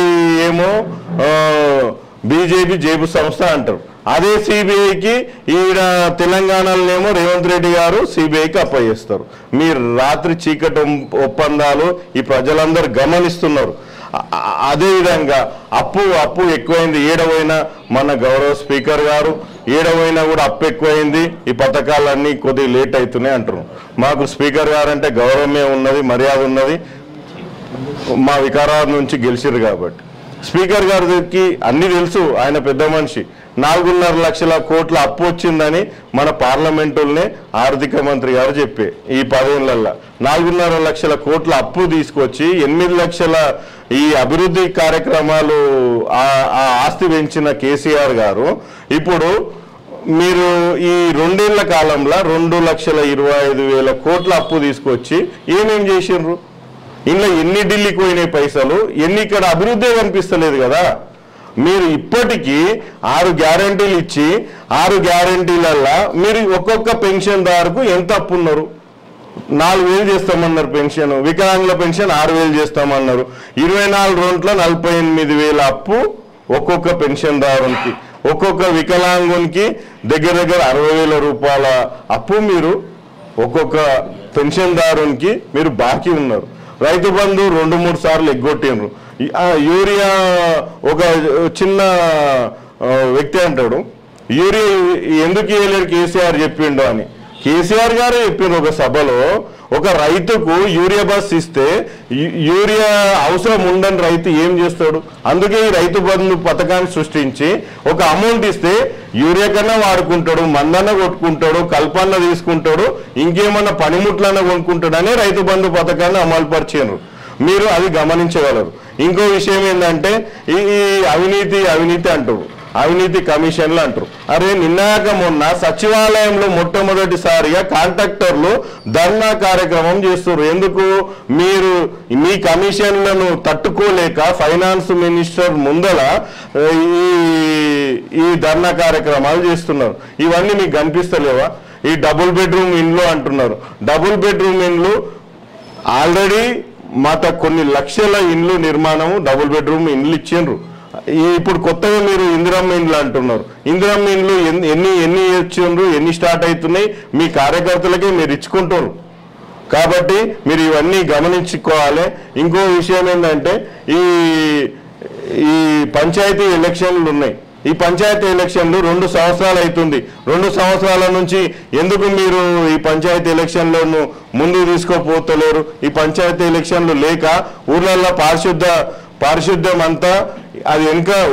ఏమో బీజేపీ జేబు సంస్థ అంటారు. అదే సిబిఐకి ఈడ తెలంగాణలోనేమో రేవంత్ రెడ్డి గారు సిబిఐకి అప్పగిస్తారు. మీరు రాత్రి చీకటి ఒప్పందాలు ఈ ప్రజలందరూ గమనిస్తున్నారు. అదేవిధంగా అప్పు ఎక్కువైంది. ఏడవైనా మన గౌరవ స్పీకర్ గారు ఏడవైనా కూడా అప్పు ఎక్కువైంది, ఈ పథకాలన్నీ కొద్దిగా లేట్ అవుతున్నాయి అంటారు. మాకు స్పీకర్ గారు అంటే గౌరవమే ఉన్నది, మర్యాద ఉన్నది. మా వికారాబాద్ నుంచి గెలిచిరు కాబట్టి స్పీకర్ గారికి అన్ని తెలుసు. ఆయన పెద్ద మనిషి. 4.5 లక్షల కోట్ల అప్పు వచ్చిందని మన పార్లమెంటుల్నే ఆర్థిక మంత్రి గారు చెప్పే ఈ 10 ఏళ్లలో 4.5 లక్షల కోట్ల అప్పు తీసుకొచ్చి 8 లక్షల ఈ అభివృద్ధి కార్యక్రమాలు ఆస్తి పెంచిన కేసీఆర్ గారు ఇప్పుడు మీరు ఈ 2 ఏళ్ల కాలంలో 2,25,000 కోట్ల అప్పు తీసుకొచ్చి ఏమేం చేసిండ్రు? ఇంట్లో ఎన్ని ఢిల్లీకి పోయినాయి పైసలు, ఎన్ని ఇక్కడ అభివృద్ధి కనిపిస్తలేదు కదా. మీరు ఇప్పటికీ 6 గ్యారంటీలు ఇచ్చి 6 గ్యారంటీలల్లో మీరు ఒక్కొక్క పెన్షన్దారుకు ఎంత అప్పు ఉన్నారు? 4,000 చేస్తామన్నారు పెన్షన్, వికలాంగుల పెన్షన్ 6,000 చేస్తామన్నారు. 24 రోజుల 48,000 అప్పు ఒక్కొక్క పెన్షన్దారునికి, ఒక్కొక్క వికలాంగునికి దగ్గర 60,000 రూపాయల అప్పు మీరు ఒక్కొక్క పెన్షన్దారునికి మీరు బాకీ ఉన్నారు. రైతు బంధు 2-3 సార్లు ఎగ్గొట్టిండ్రు. యూరియా ఒక చిన్న వ్యక్తి అంటాడు, యూరియా ఎందుకు ఇవ్వలేరు కేసీఆర్ చెప్పిండు అని. కేసీఆర్ గారు చెప్పిండ్రు ఒక సభలో, ఒక రైతుకు యూరియా బస్ ఇస్తే యూరియా అవసరం ఉండని రైతు ఏం చేస్తాడు? అందుకే ఈ రైతు బంధు పథకాన్ని సృష్టించి ఒక అమౌంట్ ఇస్తే యూరియా కన్నా వాడుకుంటాడు, మందన్న కొట్టుకుంటాడు, కల్పన్న తీసుకుంటాడు, ఇంకేమన్నా పనిముట్లన్నా కొనుక్కుంటాడనే రైతు బంధు పథకాన్ని అమలు పరిచారు. మీరు అది గమనించగలరు. ఇంకో విషయం ఏంటంటే ఈ అవినీతి అంటారు, అవినీతి కమిషన్లు అంటారు. అరే నిన్నాక మొన్న సచివాలయంలో మొట్టమొదటిసారిగా కాంట్రాక్టర్లు ధర్నా కార్యక్రమం చేస్తారు. ఎందుకు? మీరు మీ కమిషన్లను తట్టుకోలేక ఫైనాన్స్ మినిస్టర్ ముందల ఈ ధర్నా కార్యక్రమాలు చేస్తున్నారు. ఇవన్నీ మీకు కనిపిస్తలేవా? ఈ డబుల్ బెడ్రూమ్ ఇండ్లు అంటున్నారు. డబుల్ బెడ్రూమ్ ఇండ్లు ఆల్రెడీ కొన్ని లక్షల ఇండ్లు నిర్మాణం డబుల్ బెడ్రూమ్ ఇండ్లు ఇచ్చిండ్రు. ఇప్పుడు కొత్తగా మీరు ఇందిరమ్మ ఇండ్లు అంటున్నారు. ఇందిరమ్మ ఇండ్లు ఎన్ని ఇచ్చిండ్రు, ఎన్ని స్టార్ట్ అవుతున్నాయి? మీ కార్యకర్తలకే మీరు ఇచ్చుకుంటారు. కాబట్టి మీరు ఇవన్నీ గమనించుకోవాలి. ఇంకో విషయం ఏంటంటే ఈ పంచాయతీ ఎలక్షన్లు ఉన్నాయి. ఈ పంచాయతీ ఎలక్షన్లు 2 సంవత్సరాలు అవుతుంది. 2 సంవత్సరాల నుంచి ఎందుకు మీరు ఈ పంచాయతీ ఎలక్షన్లను ముందుకు తీసుకోపోతలేరు? ఈ పంచాయతీ ఎలక్షన్లు లేక ఊర్లలో పారిశుద్ధ్యం అంతా అది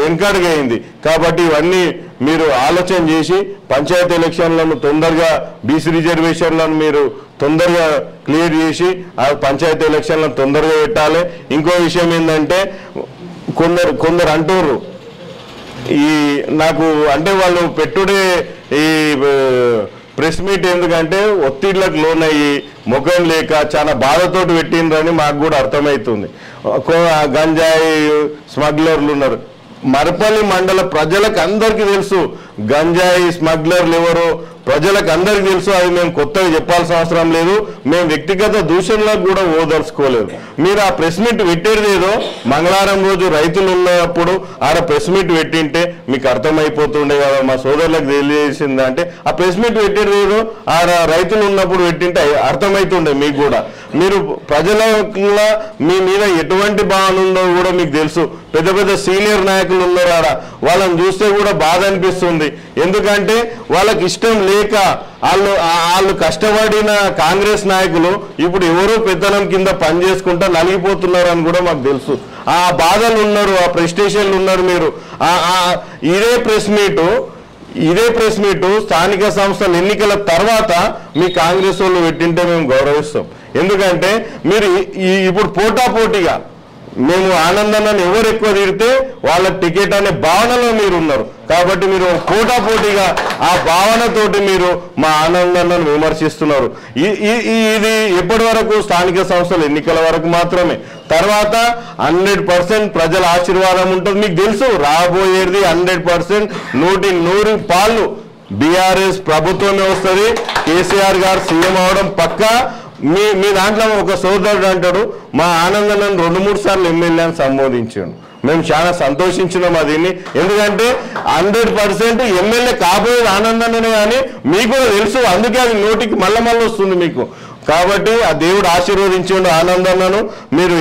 వెనకడుగైంది. కాబట్టి ఇవన్నీ మీరు ఆలోచన చేసి పంచాయతీ ఎలక్షన్లను తొందరగా బీసీ రిజర్వేషన్లను మీరు తొందరగా క్లియర్ చేసి ఆ పంచాయతీ ఎలక్షన్లను తొందరగా పెట్టాలి. ఇంకో విషయం ఏంటంటే కొందరు అంటున్నారు నాకు అంటే వాళ్ళు పెట్టుడే ఈ ప్రెస్ మీట్ ఎందుకంటే ఒత్తిళ్లకు లోనయ్యి ముఖం లేక చాలా బాధతోటి పెట్టిండ్రని మాకు కూడా అర్థమవుతుంది. గంజాయి స్మగ్లర్లు ఉన్నారు. మరపల్లి మండల ప్రజలకు అందరికీ తెలుసు గంజాయి స్మగ్లర్లు ఎవరో ప్రజలకు అందరికీ తెలుసు. అది మేము కొత్తగా చెప్పాల్సిన అవసరం లేదు. మేము వ్యక్తిగత దూషణలకు కూడా ఓదలుచుకోలేదు. మీరు ఆ ప్రెస్ మీట్ పెట్టేది ఏదో మంగళవారం రోజు రైతులు ఉన్నప్పుడు ఆడ ప్రెస్ మీట్ పెట్టింటే మీకు అర్థమైపోతుండే కదా. మా సోదరులకు తెలియజేసిందంటే ఆ ప్రెస్ మీట్ పెట్టేది ఏదో ఆడ రైతులు ఉన్నప్పుడు పెట్టింటే అర్థమవుతుండే మీకు కూడా. మీరు ప్రజల మీ మీద ఎటువంటి భావన ఉందో కూడా మీకు తెలుసు. పెద్ద పెద్ద సీనియర్ నాయకులు ఉన్నారు ఆడ, వాళ్ళని చూస్తే కూడా బాధ అనిపిస్తుంది. ఎందుకంటే వాళ్ళకి ఇష్టం లేక వాళ్ళు కష్టపడిన కాంగ్రెస్ నాయకులు ఇప్పుడు ఎవరో పెత్తనం కింద పనిచేసుకుంటా నలిగిపోతున్నారు అని కూడా మాకు తెలుసు. ఆ బాధలు ఉన్నారు, ఆ ప్రెస్టేషన్లు ఉన్నారు. మీరు ఇదే ప్రెస్ మీటు స్థానిక సంస్థల ఎన్నికల తర్వాత మీ కాంగ్రెస్ వాళ్ళు పెట్టింటే మేము గౌరవిస్తాం. ఎందుకంటే మీరు ఇప్పుడు పోటాపోటీగా మేము ఆనందాన్ని ఎవరు ఎక్కువ తీరితే వాళ్ళ టికెట్ అనే భావనలో మీరు ఉన్నారు కాబట్టి మీరు పోటాపోటీగా ఆ భావనతోటి మీరు మా ఆనందాన్ని విమర్శిస్తున్నారు. ఇది ఎప్పటి వరకు స్థానిక సంస్థల ఎన్నికల వరకు మాత్రమే. తర్వాత 100% ప్రజల ఆశీర్వాదం ఉంటుంది. మీకు తెలుసు రాబోయేది 100% 100 పాళ్ళు బీఆర్ఎస్ ప్రభుత్వమే వస్తుంది. కేసీఆర్ గారు సీఎం అవడం పక్కా. మీ దాంట్లో ఒక సోదరుడు అంటాడు మా ఆనందాన్ని 2-3 సార్లు ఎమ్మెల్యేని సంబోధించాడు. మేము చాలా సంతోషించినాం దీన్ని. ఎందుకంటే 100% ఎమ్మెల్యే కాబోయేది ఆనందాన్ని కానీ మీకు కూడా తెలుసు. అందుకే అది నోటికి మళ్ళీ వస్తుంది మీకు. కాబట్టి ఆ దేవుడు ఆశీర్వదించండు ఆనందాన్ని. మీరు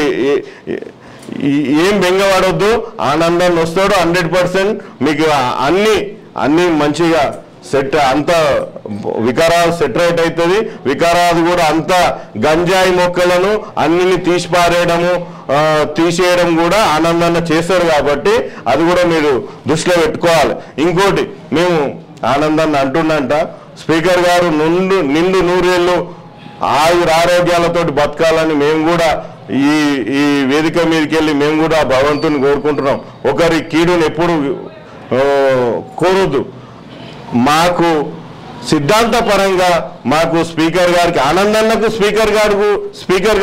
ఏం బెంగపడొద్దు, ఆనందాన్ని వస్తాడు 100%. మీకు అన్ని మంచిగా సెట్ అంత వికారాలు సెటరేట్ అవుతుంది. వికారాలు కూడా అంత గంజాయి మొక్కలను అన్నిని తీసేయడం కూడా ఆనందాన్ని చేస్తారు కాబట్టి అది కూడా మీరు దృష్టిలో పెట్టుకోవాలి. ఇంకోటి మేము ఆనందాన్ని అంటున్నంట స్పీకర్ గారు నిండు 100 ఏళ్ళు ఆరోగ్యాలతో బతకాలని మేము కూడా ఈ వేదిక మీదకి వెళ్ళి మేము కూడా భగవంతుని కోరుకుంటున్నాం. ఒకరి కీడుని ఎప్పుడు కోరొద్దు. మాకు సిద్ధాంతపరంగా మాకు స్పీకర్ గారికి ఆనందన్నకు స్పీకర్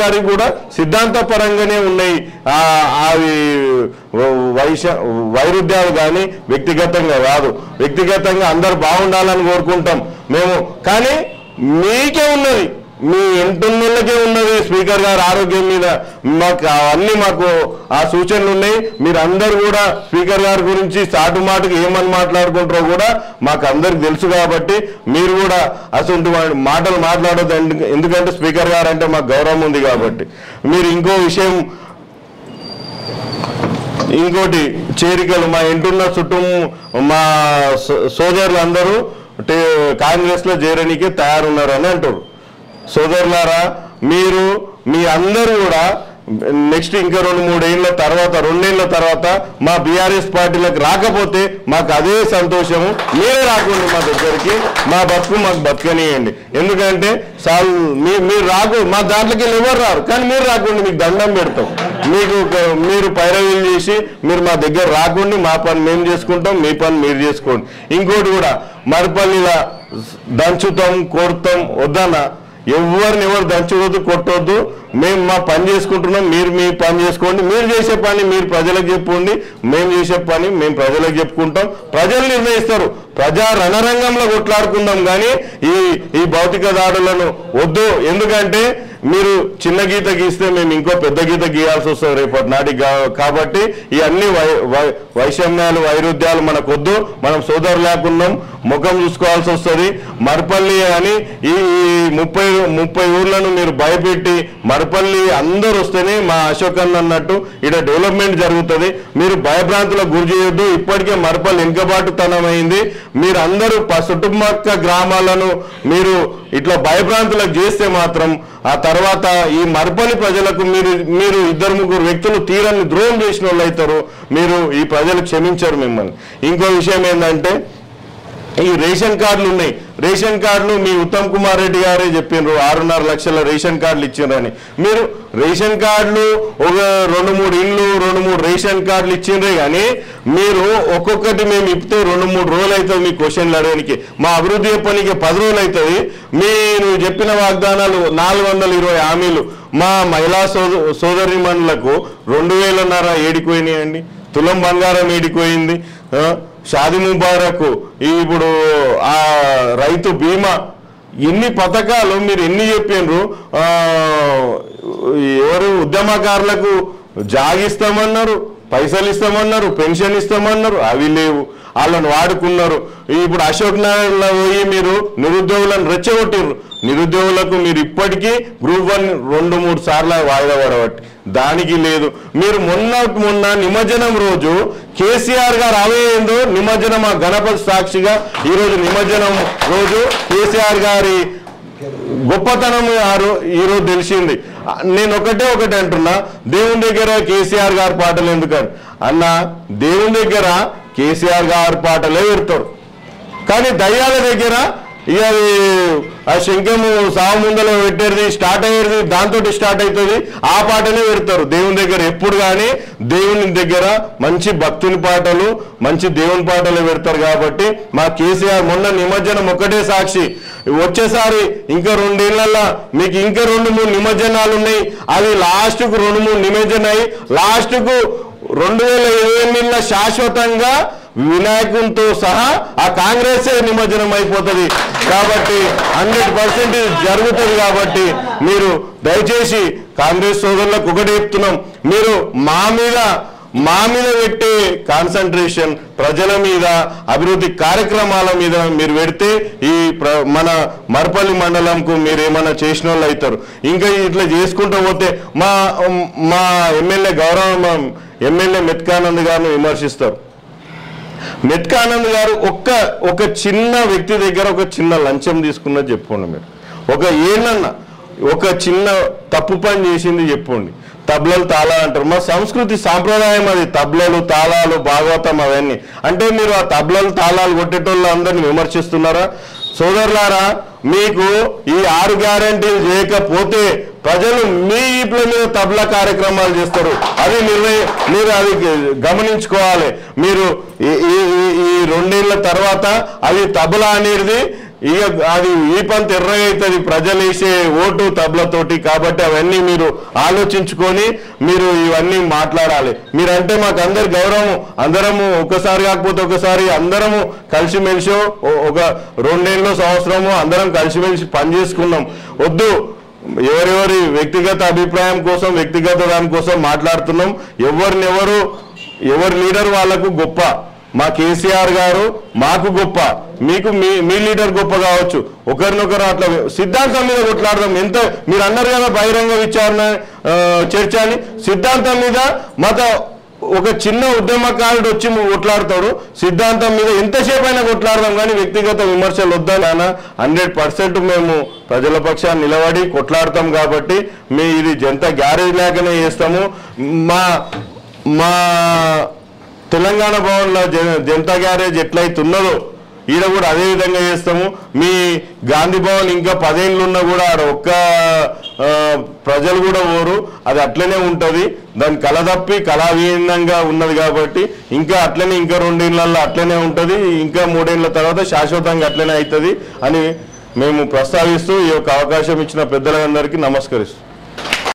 గారికి కూడా సిద్ధాంతపరంగానే ఉన్నాయి. అవి వైరుధ్యాలు కానీ వ్యక్తిగతంగా కాదు. వ్యక్తిగతంగా అందరు బాగుండాలని కోరుకుంటాం మేము. కానీ మీకే ఉన్నది, మీ ఇంటిళ్ళకే ఉన్నది స్పీకర్ గారు ఆరోగ్యం మీద. మాకు ఆ సూచనలు ఉన్నాయి. మీరు అందరు కూడా స్పీకర్ గారి గురించి చాటు మాటకు ఏమని మాట్లాడుకుంటారో కూడా మాకు అందరికి తెలుసు కాబట్టి మీరు కూడా అసలు మాటలు మాట్లాడొద్దు. ఎందుకంటే స్పీకర్ గారు అంటే మాకు గౌరవం ఉంది కాబట్టి. మీరు ఇంకోటి చేరికలు మా ఇంటున్న చుట్టూ మా సోదరులు అందరూ కాంగ్రెస్ లో చేరనీకే తయారున్నారు అని అంటారు. సోదరులారా మీ అందరూ కూడా నెక్స్ట్ ఇంకా 2-3 ఏళ్ళ తర్వాత 2 ఏళ్ళ తర్వాత మా బీఆర్ఎస్ పార్టీలకు రాకపోతే మాకు అదే సంతోషము. మీరే రాకండి మా దగ్గరికి, మా మాకు బతకనియండి. ఎందుకంటే మీరు మా దాంట్లోకి ఎవరు రారు, కానీ మీరు రాకండి, మీకు దండం పెడతాం. మీరు పైరవీలు చేసి మీరు మా దగ్గర రాకండి. మా పని మేము చేసుకుంటాం, మీ పని మీరు చేసుకోండి. ఇంకోటి కూడా మరిపల్లిలా దంచుతాం కొడతాం వద్దన్నా. ఎవరు దంచవద్దు, కొట్టవద్దు. మేము మా పని చేసుకుంటున్నాం, మీరు మీ పని చేసుకోండి. మీరు చేసే పని మీరు ప్రజలకు చెప్పుకోండి, మేము చేసే పని మేము ప్రజలకు చెప్పుకుంటాం. ప్రజలు నిర్ణయిస్తారు. ప్రజా రణరంగంలో కొట్లాడుకుందాం కానీ ఈ భౌతిక దాడులను వద్దు. ఎందుకంటే మీరు చిన్న గీత గీస్తే మేము ఇంకో పెద్ద గీత గీయాల్సి వస్తుంది రేపటి నాటికి. కాబట్టి ఈ అన్ని వైషమ్యాలు వైరుధ్యాలు మనకొద్దు. మనం సోదరు లేకున్నాం, ముఖం చూసుకోవాల్సి వస్తుంది. మరిపల్లి అని ఈ 30 ఊర్లను మీరు భయపెట్టి మరిపల్లి అందరూ వస్తేనే మా అశోక్ అన్నట్టు ఇక్కడ డెవలప్మెంట్ జరుగుతుంది. మీరు భయభ్రాంతులకు గురి చేయొద్దు. ఇప్పటికే మరిపల్లి వెనుకబాటుతనమైంది. మీరు అందరూ చుట్టుపక్క గ్రామాలను మీరు ఇట్లా భయభ్రాంతులకు చేస్తే మాత్రం ఆ తర్వాత ఈ మరిపల్లి ప్రజలకు మీరు 2-3 వ్యక్తులు తీరని ద్రోహం చేసిన వాళ్ళు అవుతారు. మీరు ఈ ప్రజలు క్షమించరు మిమ్మల్ని. ఇంకో విషయం ఏంటంటే ఈ రేషన్ కార్డులు ఉన్నాయి. రేషన్ కార్డులు మీ ఉత్తమ్ కుమార్ రెడ్డి గారే చెప్పినారు 6.5 లక్షల రేషన్ కార్డులు ఇచ్చిండ్రని. మీరు రేషన్ కార్డులు ఒక 2-3 ఇండ్లు 2-3 రేషన్ కార్డులు ఇచ్చిండ్రే కానీ మీరు ఒక్కొక్కటి మేము ఇప్పితే 2-3 రోజులు అవుతుంది మీ క్వశ్చన్లు అడగడానికి. మా అభివృద్ధి చెప్పడానికి 10 రోజులు అవుతుంది. మీరు చెప్పిన వాగ్దానాలు 420 హామీలు మా మహిళా సోదరిమణులకు 2,000 ఏడిపోయినాయండి. తులం బంగారం ఏడిపోయింది. షాది ముబారక్, ఇప్పుడు ఆ రైతు బీమా, ఎన్ని పథకాలు మీరు ఎన్ని చెప్పినారు. ఎవరు ఉద్యమకారులకు జాగిస్తామన్నారు, పైసలు ఇస్తామన్నారు, పెన్షన్ ఇస్తామన్నారు, అవి లేవు. వాళ్ళని వాడుకున్నారు. ఇప్పుడు అశోక్ నగర్లో పోయి మీరు నిరుద్యోగులను రెచ్చగొట్టిర్రు. నిరుద్యోగులకు మీరు ఇప్పటికీ గ్రూప్ 1 2-3 సార్లు వాయిదా పడబట్టి దానికి లేదు. మీరు మొన్న నిమజ్జనం రోజు కేసీఆర్ గారు అవేందో నిమజ్జనం ఆ గణపతి సాక్షిగా ఈరోజు నిమజ్జనం రోజు కేసీఆర్ గారి గొప్పతనం ఈరోజు తెలిసింది. నేను ఒకటే అంటున్నా, దేవుని దగ్గర కేసీఆర్ గారి పాటలు ఎందుకని అన్న, దేవుని దగ్గర కేసీఆర్ గారి పాటలే పెడతారు, కానీ దయ్యాల దగ్గర ఇక ఆ శంఖము సాగు ముందలో పెట్టేది స్టార్ట్ అయ్యేది దాంతో స్టార్ట్ అవుతుంది, ఆ పాటనే పెడతారు. దేవుని దగ్గర ఎప్పుడు కానీ దేవుని దగ్గర మంచి భక్తుని పాటలు, మంచి దేవుని పాటలు పెడతారు. కాబట్టి మా కేసీఆర్ మొన్న నిమజ్జనం ఒకటే సాక్షి. వచ్చేసారి ఇంకా 2 ఏళ్లలో మీకు ఇంకా 2-3 నిమజ్జనాలు ఉన్నాయి. అవి లాస్ట్కు 2-3 నిమజ్జనాయి లాస్ట్కు 2028 శాశ్వతంగా వినాయకునితో సహా ఆ కాంగ్రెసే నిమజ్జనం అయిపోతుంది. కాబట్టి 100% జరుగుతుంది. కాబట్టి మీరు దయచేసి కాంగ్రెస్ సోదరులకు ఒకటి చెప్తున్నాం, మీరు మా మీద పెట్టే కాన్సన్ట్రేషన్ ప్రజల మీద, అభివృద్ధి కార్యక్రమాల మీద మీరు పెడితే ఈ మన మర్పల్లి మండలంకు మీరు ఏమైనా చేసిన వాళ్ళు అవుతారు. ఇంకా ఇట్లా చేసుకుంటూ పోతే మా ఎమ్మెల్యే మెత్కానంద్ గారిని విమర్శిస్తారు. మెత్కానంద్ గారు ఒక చిన్న వ్యక్తి దగ్గర ఒక చిన్న లంచం తీసుకున్నది చెప్పుకోండి. మీరు ఒక చిన్న తప్పు పని చేసింది చెప్పుకోండి. తబ్లలు తాళాలు అంటారు, మా సంస్కృతి సాంప్రదాయం అది. తబ్లలు తాళాలు భాగవతం అవన్నీ అంటే మీరు ఆ తబ్లలు తాళాలు కొట్టేటోళ్ళు అందరినీ విమర్శిస్తున్నారా? సోదరులారా, మీకు ఈ 6 గ్యారెంటీలు చేయకపోతే ప్రజలు మీ ఇంట్లో మీద తబ్లా కార్యక్రమాలు చేస్తారు. అది మీరు అది గమనించుకోవాలి. మీరు ఈ 2 ఏళ్ల తర్వాత అది తబలా అనేది ఇక అది ఈ పంత ఎర్రగా అవుతుంది ప్రజలు వేసే ఓటు తబ్లతోటి. కాబట్టి అవన్నీ మీరు ఆలోచించుకొని మీరు ఇవన్నీ మాట్లాడాలి. మీరంటే మాకు అందరి గౌరవం. అందరము ఒకసారి కాకపోతే ఒకసారి అందరము కలిసిమెలిసి ఒక 2 ఏళ్ళు సంవత్సరము అందరం కలిసిమెలిసి పనిచేసుకున్నాం. వద్దు ఎవరెవరి వ్యక్తిగత అభిప్రాయం కోసం, వ్యక్తిగత దానికోసం మాట్లాడుతున్నాం. ఎవరి లీడర్ వాళ్ళకు గొప్ప. మా కేసీఆర్ గారు మాకు గొప్ప, మీకు మీ లీడర్ గొప్ప కావచ్చు. ఒకరినొకరు అట్లా సిద్ధాంతం మీద కొట్లాడదాం. ఎంతో మీరు అన్నారు కదా బహిరంగ విచారణ చర్చ అని. సిద్ధాంతం మీద ఒక చిన్న ఉద్యమకారుడు వచ్చి కొట్లాడతాడు. సిద్ధాంతం మీద ఎంతసేపు అయినా కొట్లాడదాం, కానీ వ్యక్తిగత విమర్శలు వద్దని 100% మేము ప్రజల పక్షాన్ని నిలబడి కొట్లాడతాం. కాబట్టి ఇది జనతా గ్యారేజ్ లేకనే చేస్తాము. మా తెలంగాణ భవన్లో జనతా గ్యారేజ్ ఎట్లయితున్నదో ఈడ కూడా అదే విధంగా చేస్తాము. మీ గాంధీ భవన్ ఇంకా 10 ఏళ్ళు ఉన్నా కూడా ఆడ ఒక్క ప్రజలు కూడా పోరు, అది అట్లనే ఉంటుంది. దాని కళతప్పి కళావిహీనంగా ఉన్నది. కాబట్టి ఇంకా అట్లనే ఇంకా 2 ఏళ్ళల్లో అట్లనే ఉంటుంది. ఇంకా 3 ఏళ్ళ తర్వాత శాశ్వతంగా అట్లనే అవుతుంది అని మేము ప్రస్తావిస్తూ ఈ యొక్క అవకాశం ఇచ్చిన పెద్దలందరికీ నమస్కరిస్తాం.